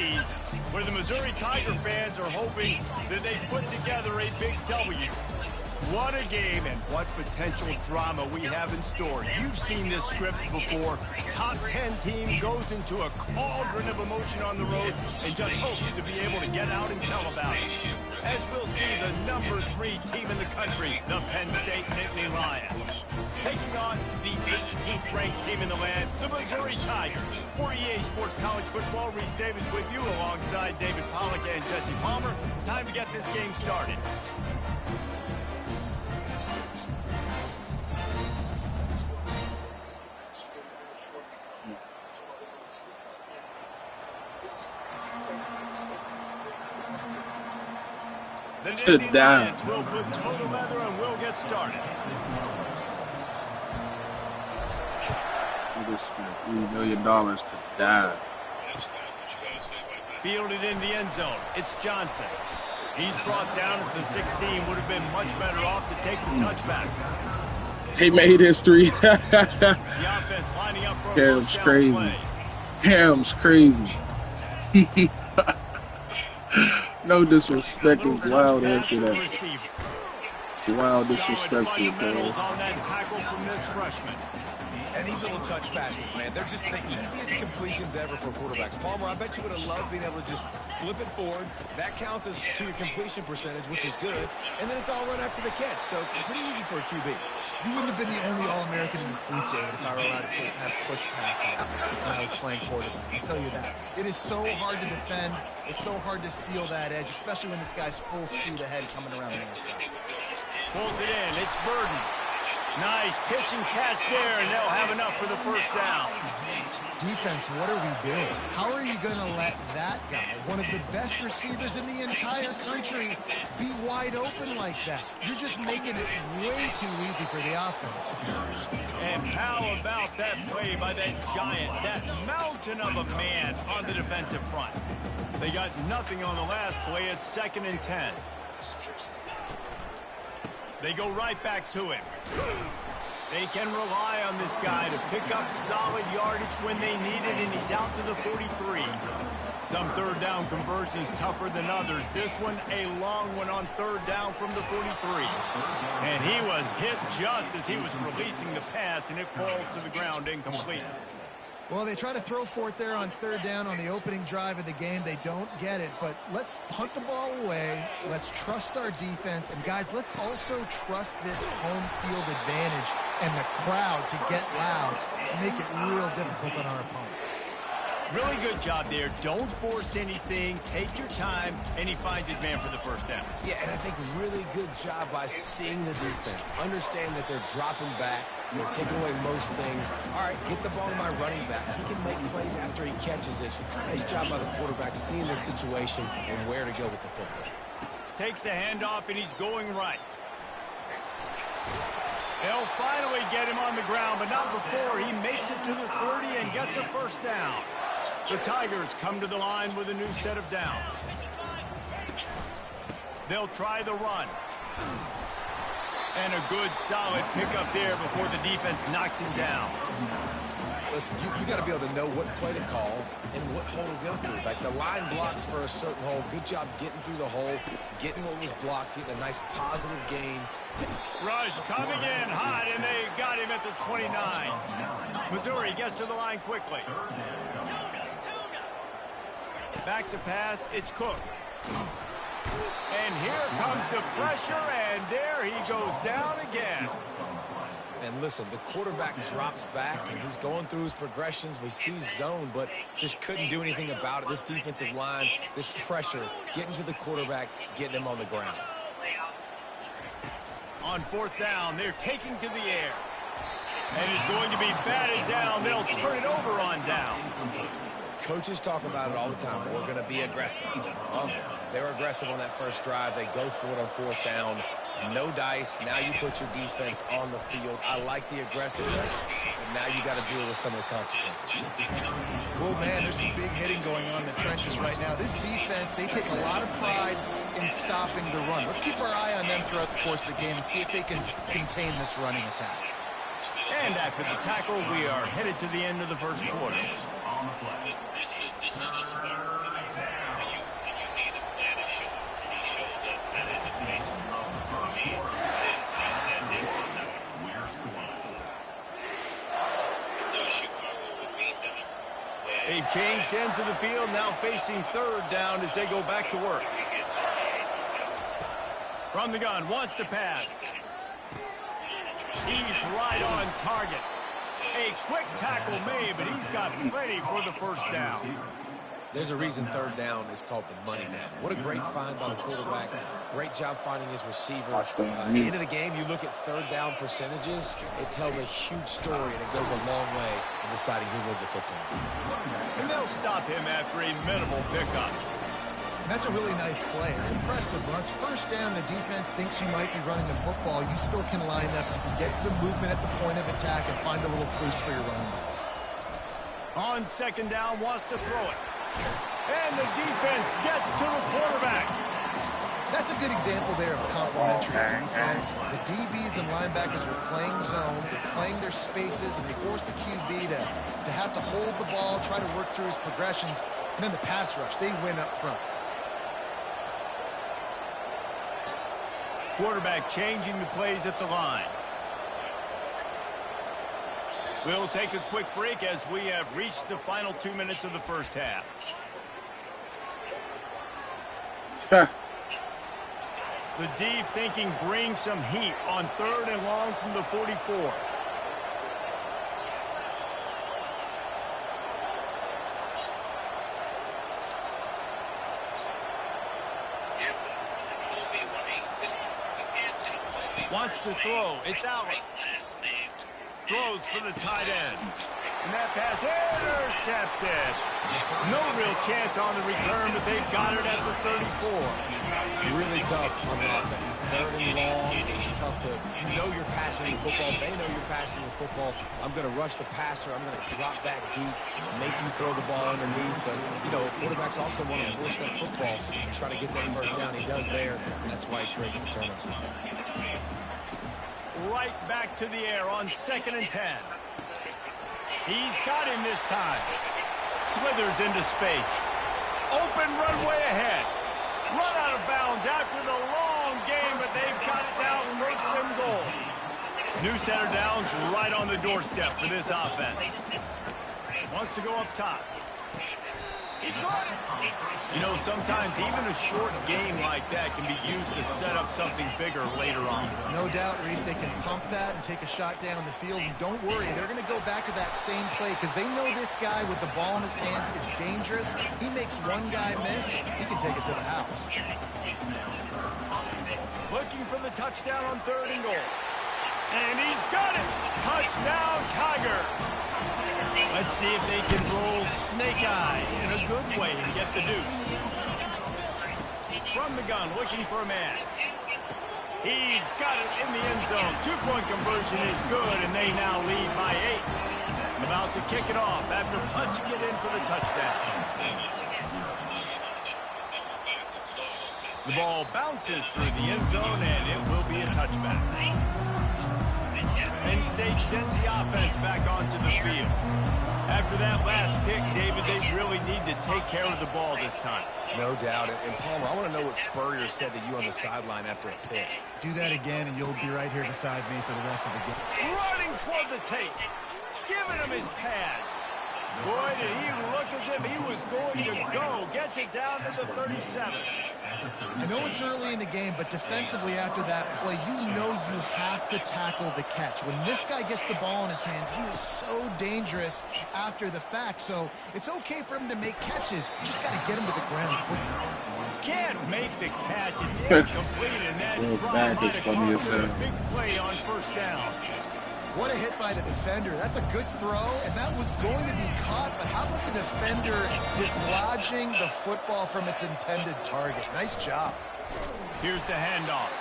where the Missouri Tiger fans are hoping that they put together a big W. What a game and what potential drama we have in store. You've seen this script before. Top 10 team goes into a cauldron of emotion on the road and just hopes to be able to get out and tell about it. As we'll see the number 3 team in the country, the Penn State Nittany Lions, taking on the 18th ranked team in the land, the Missouri Tigers. For EA Sports College Football, Reese Davis with you alongside David Pollack and Jesse Palmer. Time to get this game started. The Nittany Lions will put total leather and we'll get started. We just spent $3 million to die. Fielded in the end zone. It's Johnson. He's brought down at the 16. Would have been much better off to take the touchback. He made history. The offense lining up for a Cam's first down crazy. play. Cam's crazy. No disrespect is wild after that. It's wild disrespectful, guys. On that tackle from this freshman. And these little touch passes, man, they're just the easiest completions ever for quarterbacks. Palmer, I bet you would have loved being able to just flip it forward. That counts as to your completion percentage, which is good. And then it's all run after the catch, so pretty easy for a QB. You wouldn't have been the only All-American in this booth, David, if I were allowed to have push passes when I was playing quarterback. I'll tell you that. It is so hard to defend. It's so hard to seal that edge, especially when this guy's full speed ahead coming around the outside. Pulls it in. It's Burden. Nice pitch and catch there, and they'll have enough for the first down. Defense, what are we doing? How are you going to let that guy, one of the best receivers in the entire country, be wide open like that? You're just making it way too easy for the offense. And how about that play by that giant, that mountain of a man on the defensive front? They got nothing on the last play. It's 2nd and 10. They go right back to him. They can rely on this guy to pick up solid yardage when they need it, and he's out to the 43. Some third down conversions tougher than others. This one, a long one on 3rd down from the 43. And he was hit just as he was releasing the pass, and it falls to the ground incomplete. Well, they try to throw for it there on 3rd down on the opening drive of the game. They don't get it, but let's punt the ball away. Let's trust our defense. And, guys, let's also trust this home field advantage and the crowd to get loud and make it real difficult on our opponent. Really good job there. Don't force anything. Take your time, and he finds his man for the first down. Yeah, and I think really good job by seeing the defense. Understand that they're dropping back. They're taking away most things. All right, get the ball to my running back. He can make plays after he catches it. Nice job by the quarterback seeing the situation and where to go with the football. Takes the handoff, and he's going right. They'll finally get him on the ground, but not before he makes it to the 30 and gets a first down. The Tigers come to the line with a new set of downs. They'll try the run. And a good, solid pickup there before the defense knocks him down. Listen, you got to be able to know what play to call and what hole to go through. Like the line blocks for a certain hole. Good job getting through the hole, getting what was blocked, getting a nice positive gain. Rush coming in hot, and they got him at the 29. Missouri gets to the line quickly. Back to pass, it's Cook. And here comes the pressure, and there he goes down again. And listen, the quarterback drops back, and he's going through his progressions. We see zone, but just couldn't do anything about it. This defensive line, this pressure, getting to the quarterback, getting him on the ground. On 4th down, they're taking to the air. And he's going to be batted down. They'll turn it over on downs. Coaches talk about it all the time. We're going to be aggressive. They're aggressive on that first drive. They go for it on 4th down. No dice. Now you put your defense on the field. I like the aggressiveness. and now you got to deal with some of the consequences. Oh, man, there's some big hitting going on in the trenches right now. This defense, they take a lot of pride in stopping the run. Let's keep our eye on them throughout the course of the game and see if they can contain this running attack. And after the tackle, we are headed to the end of the first quarter. They've changed ends of the field, now facing third down as they go back to work. From the gun, wants to pass. He's right on target. A quick tackle made, but he's got plenty for the first down. There's a reason third down is called the money down. What a great find by the quarterback. Great job finding his receiver. At the end of the game, you look at third down percentages, it tells a huge story, and it goes a long way in deciding who wins a football. And they'll stop him after a minimal pickup. And that's a really nice play. It's impressive. When it's first down, the defense thinks you might be running the football. You still can line up. You can get some movement at the point of attack and find a little crease for your running backs. On second down, wants to throw it. And the defense gets to the quarterback. That's a good example there of complementary defense. The DBs and linebackers are playing zone, they're playing their spaces, and they force the QB to have to hold the ball, try to work through his progressions, and then the pass rush, they win up front. Quarterback changing the plays at the line. We'll take a quick break as we have reached the final 2 minutes of the first half. The D thinking bring some heat on third and long from the 44. Wants to throw. It's out. Throws for the tight end. And that pass intercepted. No real chance on the return, but they've got it at the 34. Really tough on the offense. Third and long. It's tough to know you're passing the football. They know you're passing the football. I'm going to rush the passer. I'm going to drop back deep, make you throw the ball underneath. But, you know, quarterbacks also want to force that football and try to get that first down. He does there, and that's why he creates the turnover. Right back to the air on 2nd and 10. He's got him this time. Slithers into space. Open runway ahead. Run out of bounds after the long game, but they've got it down first and goal. New center downs right on the doorstep for this offense. Wants to go up top. He got it. You know, sometimes even a short game like that can be used to set up something bigger later on. No doubt, Reese, they can pump that and take a shot down the field. And don't worry, they're going to go back to that same play because they know this guy with the ball in his hands is dangerous. He makes one guy miss, he can take it to the house. Looking for the touchdown on third and goal. And he's got it. Touchdown, Tiger. Let's see if they can roll snake eyes in a good way and get the deuce. From the gun, looking for a man. He's got it in the end zone. Two-point conversion is good, and they now lead by 8. About to kick it off after punching it in for the touchdown. The ball bounces through the end zone, and it will be a touchback. Penn State sends the offense back onto the field. After that last pick, David, they really need to take care of the ball this time. No doubt. And Palmer, I want to know what Spurrier said to you on the sideline after a pick. Do that again, and you'll be right here beside me for the rest of the game. Running toward the tape. Giving him his pads. Boy, did he look as if he was going to go. Gets it down to the 37. I know it's early in the game, but defensively after that play, you know you have to tackle the catch. When this guy gets the ball in his hands, he is so dangerous after the fact. So it's okay for him to make catches. You just got to get him to the ground quickly. Can't make the catch. It's incomplete, and that try might have cost him a big play on first down. What a hit by the defender. That's a good throw, and that was going to be caught, but how about the defender dislodging the football from its intended target? Nice job. Here's the handoff.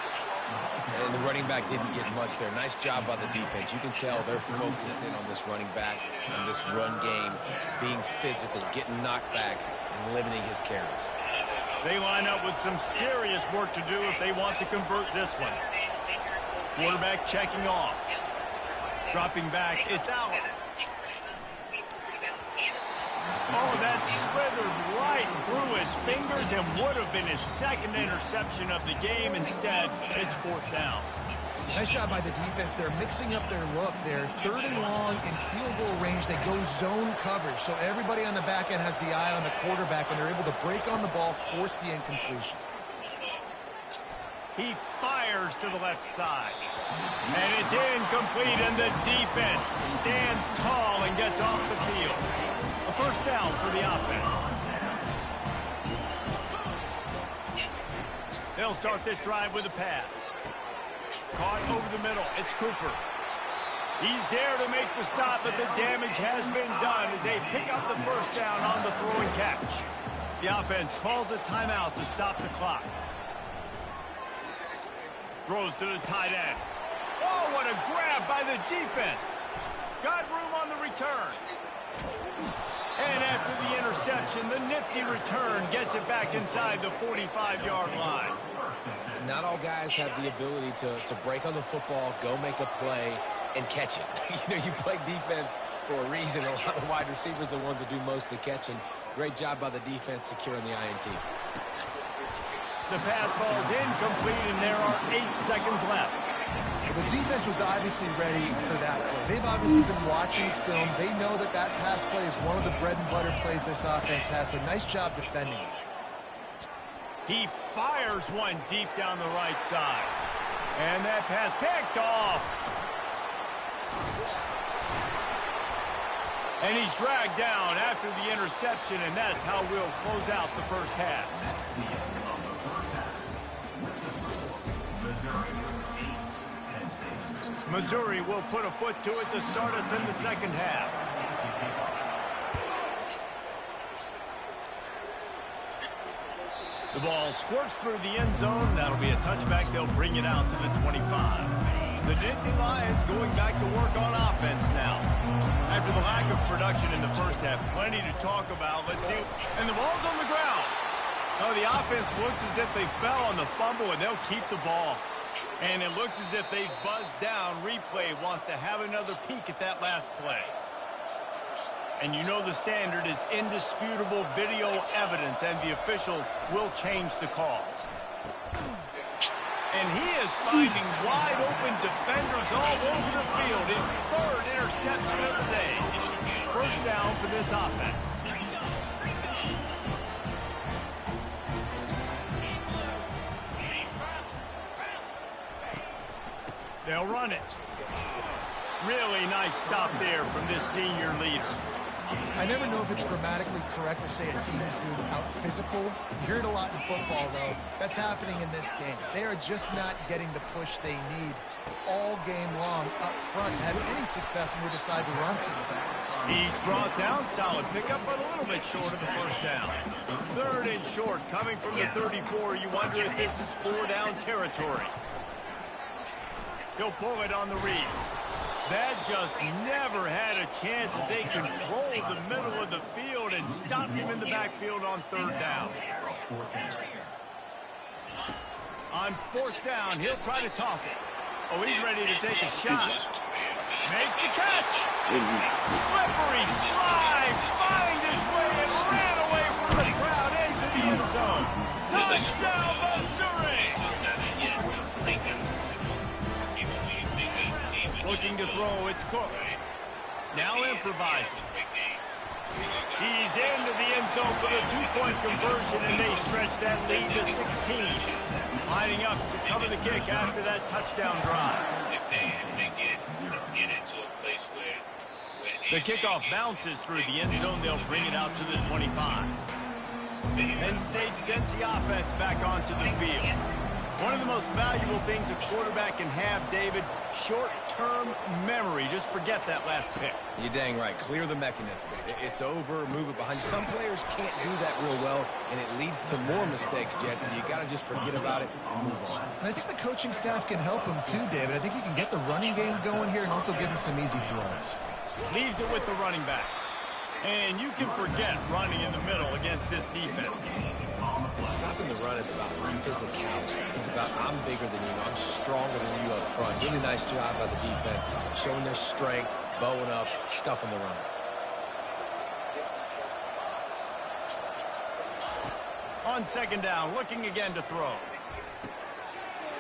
And the running back didn't get much there. Nice job by the defense. You can tell they're focused in on this running back, on this run game, being physical, getting knockbacks, and limiting his carries. They line up with some serious work to do if they want to convert this one. Quarterback checking off. Dropping back, it's out. Oh, that slithered right through his fingers and would have been his second interception of the game. Instead, it's 4th down. Nice job by the defense. They're mixing up their look. They're 3rd and long in field goal range. They go zone coverage. So everybody on the back end has the eye on the quarterback, and they're able to break on the ball, force the incompletion. He fires to the left side. And it's incomplete, and the defense stands tall and gets off the field. A 1st down for the offense. They'll start this drive with a pass. Caught over the middle. It's Cooper. He's there to make the stop, but the damage has been done as they pick up the 1st down on the throw and catch. The offense calls a timeout to stop the clock. Throws to the tight end. Oh, what a grab by the defense. Got room on the return. And after the interception, the nifty return gets it back inside the 45-yard line. Not all guys have the ability to break on the football, go make a play, and catch it. You play defense for a reason. A lot of the wide receivers are the ones that do most of the catching. Great job by the defense securing the INT. The pass falls incomplete, and there are 8 seconds left. Well, the defense was obviously ready for that play. They've obviously been watching film. They know that that pass play is one of the bread and butter plays this offense has, so nice job defending it. He fires one deep down the right side. And that pass picked off. And he's dragged down after the interception, and that's how we'll close out the 1st half. Missouri will put a foot to it to start us in the 2nd half. The ball squirts through the end zone. That'll be a touchback. They'll bring it out to the 25. The Nittany Lions going back to work on offense now. After the lack of production in the 1st half, plenty to talk about. Let's see. And the ball's on the ground. Oh, the offense looks as if they fell on the fumble, and they'll keep the ball. And it looks as if they've buzzed down. Replay wants to have another peek at that last play. And you know the standard is indisputable video evidence, and the officials will change the calls. And he is finding wide open defenders all over the field. His 3rd interception of the day. 1st down for this offense. They'll run it. Really nice stop there from this senior leader. I never know if it's grammatically correct to say a team is being out-physical. You hear it a lot in football, though. That's happening in this game. They are just not getting the push they need all game long up front to have any success when they decide to run it. He's brought down. Solid pickup, but a little bit short of the 1st down. 3rd and short coming from the 34. You wonder if this is 4-down territory. He'll pull it on the read. That just never had a chance as they controlled the middle of the field and stopped him in the backfield on 3rd down. On 4th down, he'll try to toss it. Oh, he's ready to take a shot. Makes the catch. Slippery slide. Finds his way and ran away from the crowd into the end zone. Touchdown, Missouri. Looking to throw, it's Cook. Now improvising. He's into the end zone for the 2-point conversion, and they stretch that lead to 16. Lining up to cover the kick after that touchdown drive. The kickoff bounces through the end zone. They'll bring it out to the 25. Penn State sends the offense back onto the field. One of the most valuable things a quarterback can have, David, short-term memory. Just forget that last pick. You're dang right. Clear the mechanism. It's over, move it behind. Some players can't do that real well, and it leads to more mistakes, Jesse. You got to just forget about it and move on. And I think the coaching staff can help him too, David. I think you can get the running game going here and also give him some easy throws. Leaves it with the running back. And you can forget running in the middle against this defense. Stopping the run is about physicality. It's about I'm bigger than you, I'm stronger than you up front. Really nice job by the defense, showing their strength, bowing up, stuffing the run. On second down, looking again to throw.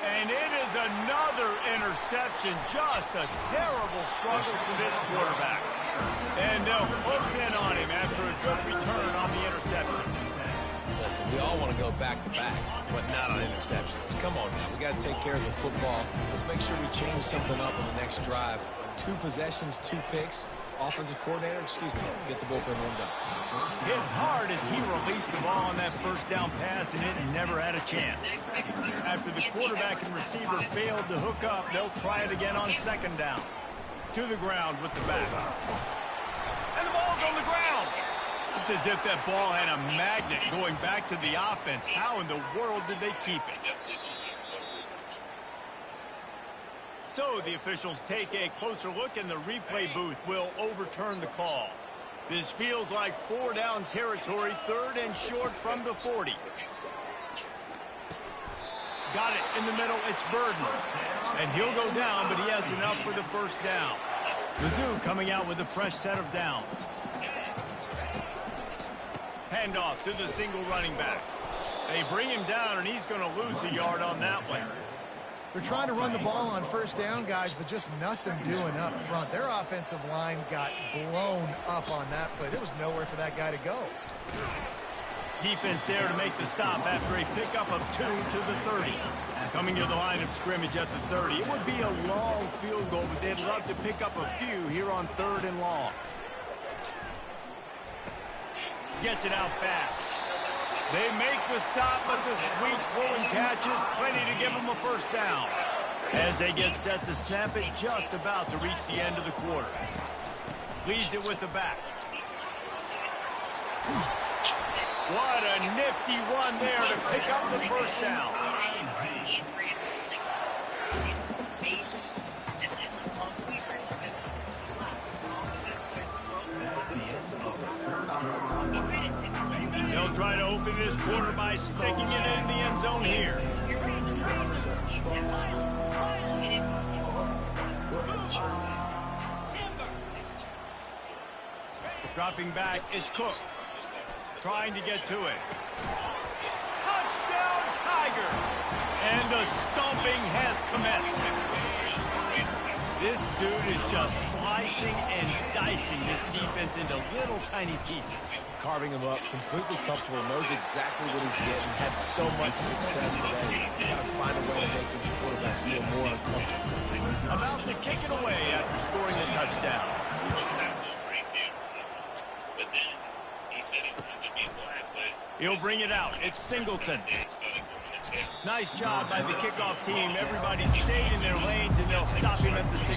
And it is another interception. Just a terrible struggle for this quarterback. And they'll close in on him after a good return on the interception. Listen, we all want to go back-to-back, but not on interceptions. Come on, we got to take care of the football. Let's make sure we change something up on the next drive. 2 possessions, 2 picks. Offensive coordinator, get the bullpen warmed up. Hit hard as he released the ball on that first down pass, and it never had a chance. After the quarterback and receiver failed to hook up, they'll try it again on second down. To the ground with the back. And the ball's on the ground. It's as if that ball had a magnet going back to the offense. How in the world did they keep it? So the officials take a closer look, and the replay booth will overturn the call. This feels like 4-down territory, 3rd and short from the 40. Got it in the middle, it's Burden. And he'll go down, but he has enough for the first down. Mizzou coming out with a fresh set of downs. Handoff to the single running back. They bring him down, and he's going to lose a yard on that one. They're trying to run the ball on first down, guys, but just nothing doing up front. Their offensive line got blown up on that play. There was nowhere for that guy to go. Defense there to make the stop after a pickup of 2 to the 30. Coming to the line of scrimmage at the 30. It would be a long field goal, but they'd love to pick up a few here on 3rd and long. Gets it out fast. They make the stop, but the sweet throw and catch is plenty to give them a first down. As they get set to snap it, just about to reach the end of the quarter. Leads it with the back. What a nifty run there to pick up the first down. They'll try to open this quarter by sticking it in the end zone here. Dropping back, it's Cook. Trying to get to it. Touchdown, Tiger! And the stomping has commenced. This dude is just slicing and dicing this defense into little tiny pieces. Carving him up, completely comfortable, knows exactly what he's getting, had so much success today. You got to find a way to make these quarterbacks feel more uncomfortable. About to kick it away after scoring a touchdown. He'll bring it out. It's Singleton. Nice job by the kickoff team. Everybody stayed in their lanes, and they'll stop him at the 16.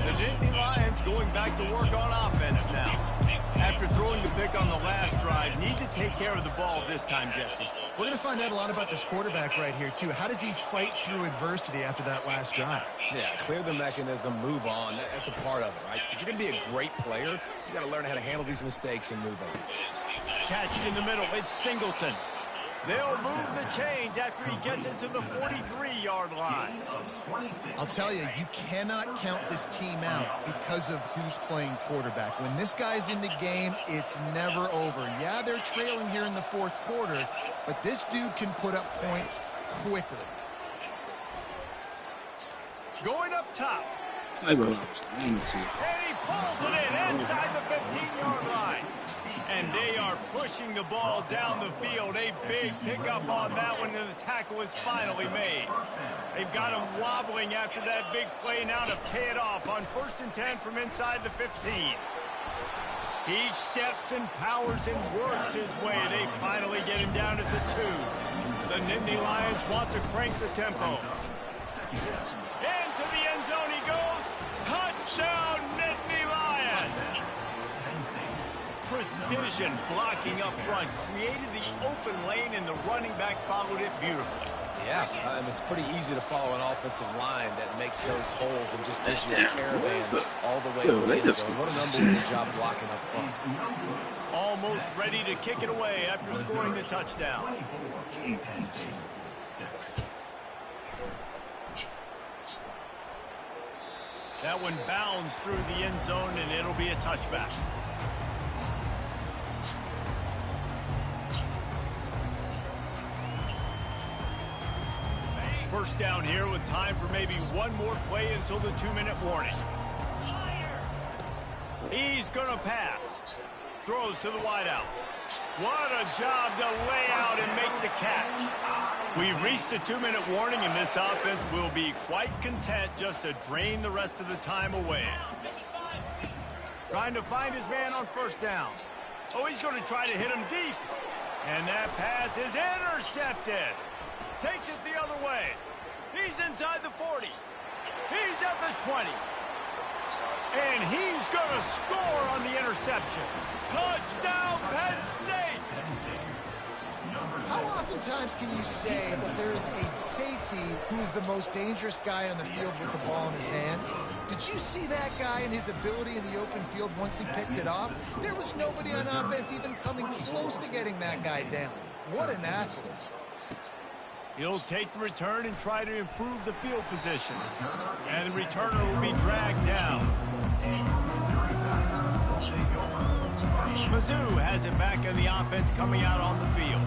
The Nittany Lions going back to work on offense now. After throwing the pick on the last drive, need to take care of the ball this time, Jesse. We're going to find out a lot about this quarterback right here, too. How does he fight through adversity after that last drive? Yeah, clear the mechanism, move on. That's a part of it, right? If you're going to be a great player, you got to learn how to handle these mistakes and move on. Catch it in the middle. It's Singleton. They'll move the chains after he gets it to the 43-yard line. I'll tell you, you cannot count this team out because of who's playing quarterback. When this guy's in the game, it's never over. Yeah, they're trailing here in the 4th quarter, but this dude can put up points quickly. Going up top. And he pulls it in inside the 15-yard line. And they are pushing the ball down the field. A big pickup on that one, and the tackle is finally made. They've got him wobbling after that big play now to pay it off on 1st and 10 from inside the 15. He steps and powers and works his way. They finally get him down at the 2. The Nittany Lions want to crank the tempo. Into the end zone he goes. Touchdown, Nittany Lions! Precision blocking up front created the open lane, and the running back followed it beautifully. Yeah, and it's pretty easy to follow an offensive line that makes those holes and just gives you a caravan all the way to the end zone. What an unbelievable job blocking up front. Almost ready to kick it away after scoring the touchdown. That one bounds through the end zone, and it'll be a touchback. First down here with time for maybe one more play until the 2-minute warning. He's going to pass. Throws to the wideout. What a job to lay out and make the catch. We've reached the 2-minute warning, and this offense will be quite content just to drain the rest of the time away. Trying to find his man on first down. Oh, he's going to try to hit him deep. And that pass is intercepted. Takes it the other way. He's inside the 40. He's at the 20. And he's going to score on the interception. Touchdown, Penn State! How oftentimes can you say that there's a safety who's the most dangerous guy on the field with the ball in his hands? Did you see that guy and his ability in the open field once he picked it off? There was nobody on offense even coming close to getting that guy down. What an athlete. He'll take the return and try to improve the field position. And the returner will be dragged down. Mizzou has it back in the offense coming out on the field.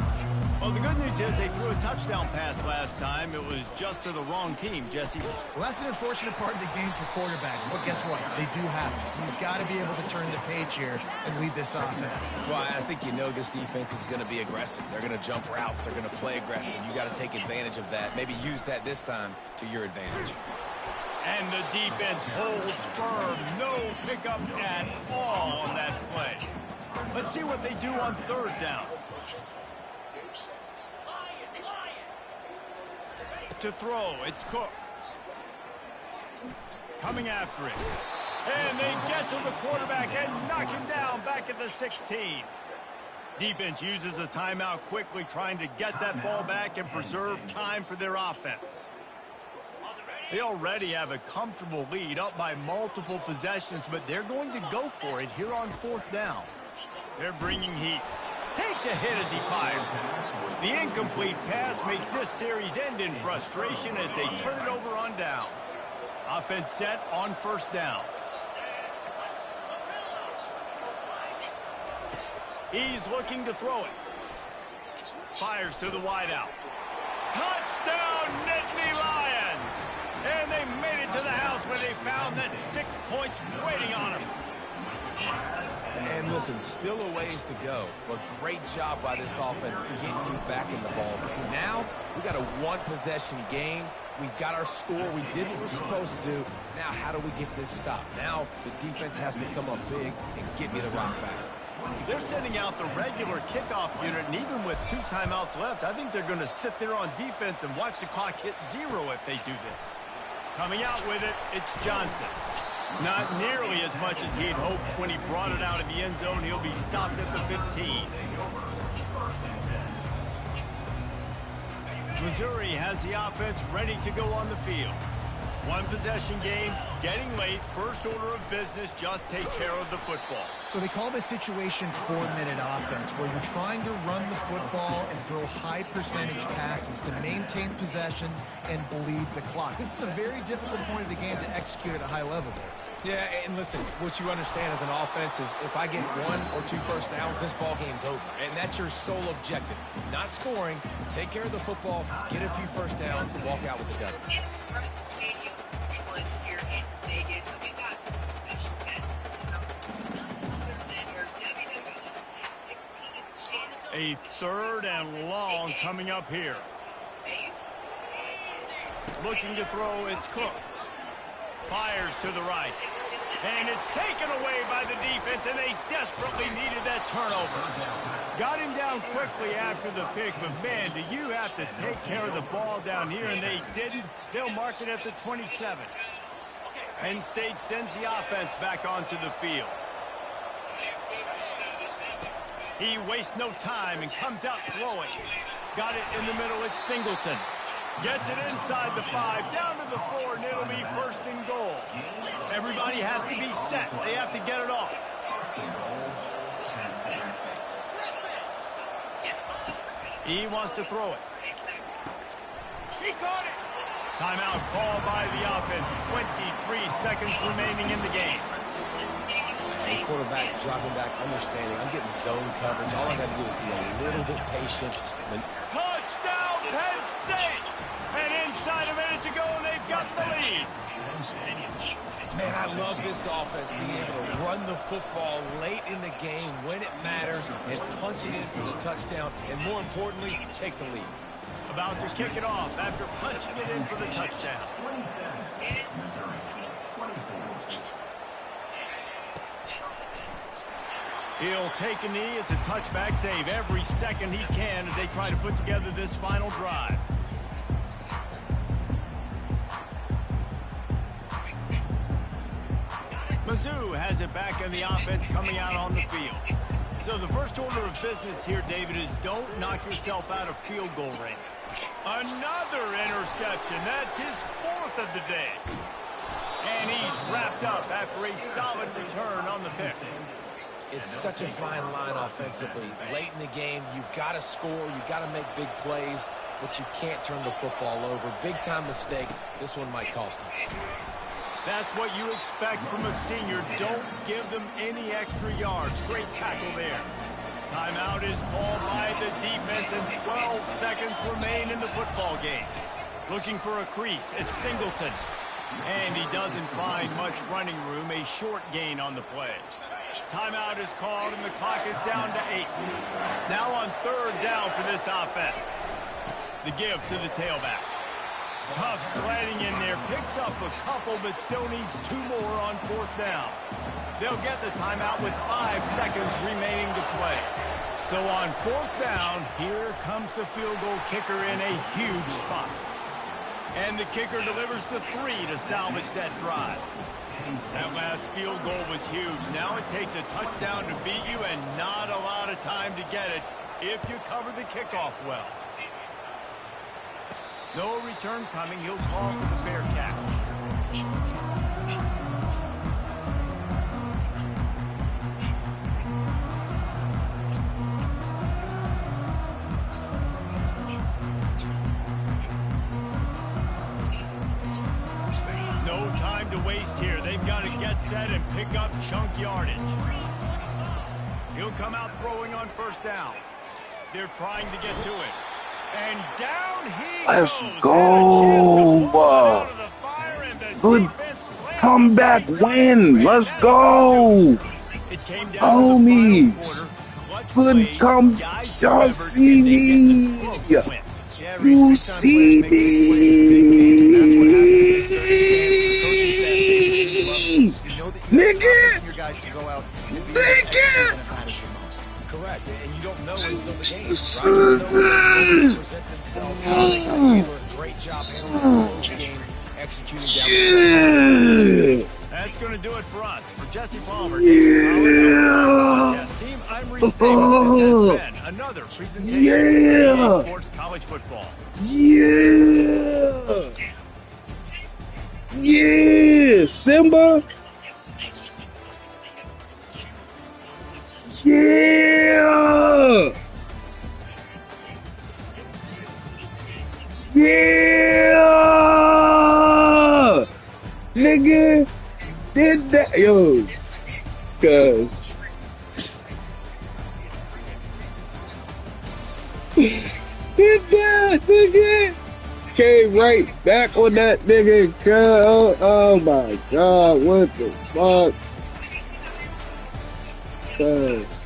Well, the good news is they threw a touchdown pass last time. It was just to the wrong team, Jesse. Well, that's an unfortunate part of the game for quarterbacks, but guess what? They do have it. So you've got to be able to turn the page here and lead this offense. Well, I think you know this defense is going to be aggressive. They're going to jump routes. They're going to play aggressive. You got to take advantage of that. Maybe use that this time to your advantage. And the defense holds firm. No pickup at all on that play. Let's see what they do on third down. To throw, it's Cook. Coming after it. And they get to the quarterback and knock him down back at the 16. Defense uses a timeout quickly, trying to get that ball back and preserve time for their offense. They already have a comfortable lead, up by multiple possessions, but they're going to go for it here on fourth down. They're bringing heat. Takes a hit as he fired. The incomplete pass makes this series end in frustration as they turn it over on downs. Offense set on first down. He's looking to throw it. Fires to the wideout. Touchdown, Nittany Lions! And they made it to the house where they found that 6 points waiting on them. And listen, still a ways to go, but great job by this offense getting you back in the ball game. Now, we got a one-possession game. We got our score. We did what we're supposed to do. Now, how do we get this stopped? Now, the defense has to come up big and get me the rock back. They're sending out the regular kickoff unit, and even with 2 timeouts left, I think they're going to sit there on defense and watch the clock hit 0 if they do this. Coming out with it, it's Johnson. Not nearly as much as he'd hoped when he brought it out of the end zone. He'll be stopped at the 15. Missouri has the offense ready to go on the field. One possession game, getting late, first order of business, just take care of the football. So they call this situation 4-minute offense, where you're trying to run the football and throw high percentage passes to maintain possession and bleed the clock. This is a very difficult point of the game to execute at a high level there. Yeah, and listen, what you understand as an offense is if I get 1 or 2 first downs, this ball game's over. And that's your sole objective. Not scoring, take care of the football, get a few first downs, and walk out with the W. Here in Vegas, so we've got some special guests A third and long coming up here. Looking to throw, it's Cook. Fires to the right. And it's taken away by the defense defense, and they desperately needed that turnover. Got him down quickly after the pick, but man, do you have to take care of the ball down here, and they didn't. They'll mark it at the 27. Penn State sends the offense back onto the field. He wastes no time and comes out throwing. Got it in the middle. It's Singleton. Gets it inside the 5, down to the 4, and it'll be first and goal. Everybody has to be set. They have to get it off. He wants to throw it. He caught it. Timeout called by the offense. 23 seconds remaining in the game. And quarterback dropping back, understanding I'm getting zone coverage. All I got to do is be a little bit patient. Touchdown, Penn State! And inside a minute to go, and they've got the lead. Man, I love this offense being able to run the football late in the game when it matters and punching in for the touchdown, and more importantly, take the lead. About to kick it off after punching it in for the touchdown. He'll take a knee. It's a touchback save every second he can as they try to put together this final drive. Mizzou has it back in the offense coming out on the field. So the first order of business here, David, is don't knock yourself out of field goal range. Another interception. That's his 4th of the day. And he's wrapped up after a solid return on the pick. It's such a fine line offensively. Late in the game, you've got to score, you've got to make big plays, but you can't turn the football over. Big-time mistake. This one might cost him. That's what you expect from a senior. Don't give them any extra yards. Great tackle there. Timeout is called by the defense, and 12 seconds remain in the football game. Looking for a crease. It's Singleton. And he doesn't find much running room. A short gain on the play. Timeout is called, and the clock is down to 8. Now on 3rd down for this offense. The give to the tailback. Tough sledding in there. Picks up a couple, but still needs 2 more on 4th down. They'll get the timeout with 5 seconds remaining to play. So on 4th down, here comes the field goal kicker in a huge spot. And the kicker delivers the 3 to salvage that drive. That last field goal was huge. Now it takes a touchdown to beat you and not a lot of time to get it if you cover the kickoff well. No return coming. He'll call for the fair catch. No time to waste here. They've got to get set and pick up chunk yardage. He'll come out throwing on 1st down. They're trying to get to it. And down he Let's goes. go. Good comeback win. Let's go. Homies. Good come. Y'all see me. You see me. Nigga. Nigga. Correct, and you don't know until the game, right? You don't know how they present themselves, how they handle a great job handling the game, executing down the field. That's going to do it for us. For Jesse Palmer, Yeah. team, I'm Reese Davis. This has been another presentation of Sports College Football. Yeah. Yeah, Simba. Yeah! Yeah! Nigga, did that, yo, cuz. Did that, nigga. Came right back on that nigga, cuz. Oh my god, what the fuck? Cuz.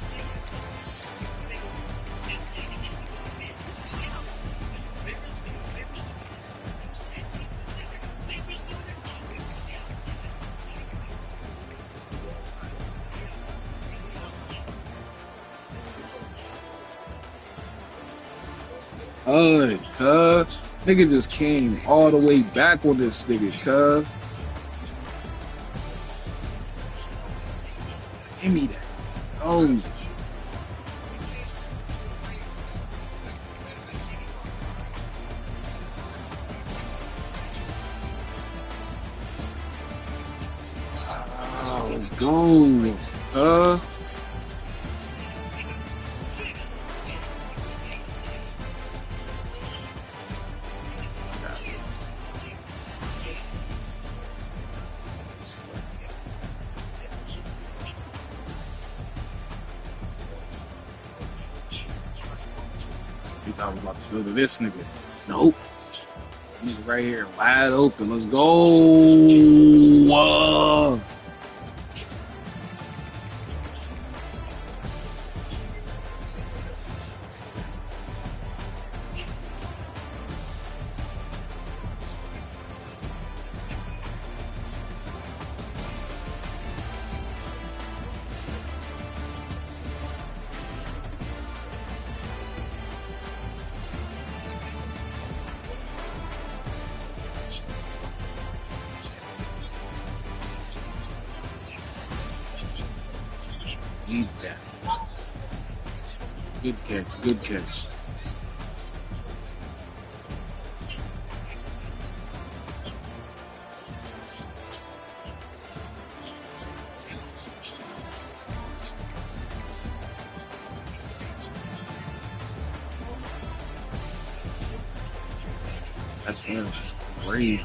Cuz. Nigga just came all the way back on this nigga, cuz. Give me that. Oh. Let's go. He thought I was about to go to this nigga. Nope. He's right here, wide open. Let's go. Need that. Good catch. Good catch. That's him. Crazy.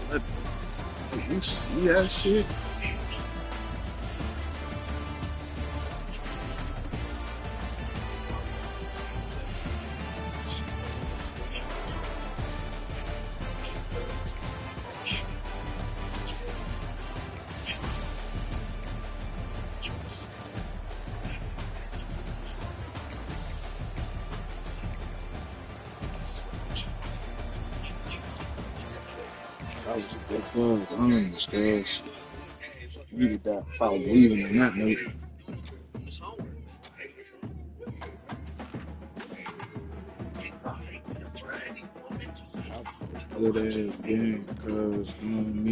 What? Did you see that shit? That was a good buzz. Guys. Needed that. If I was leaving on that note. Good ass game, cuz, you know what I mean?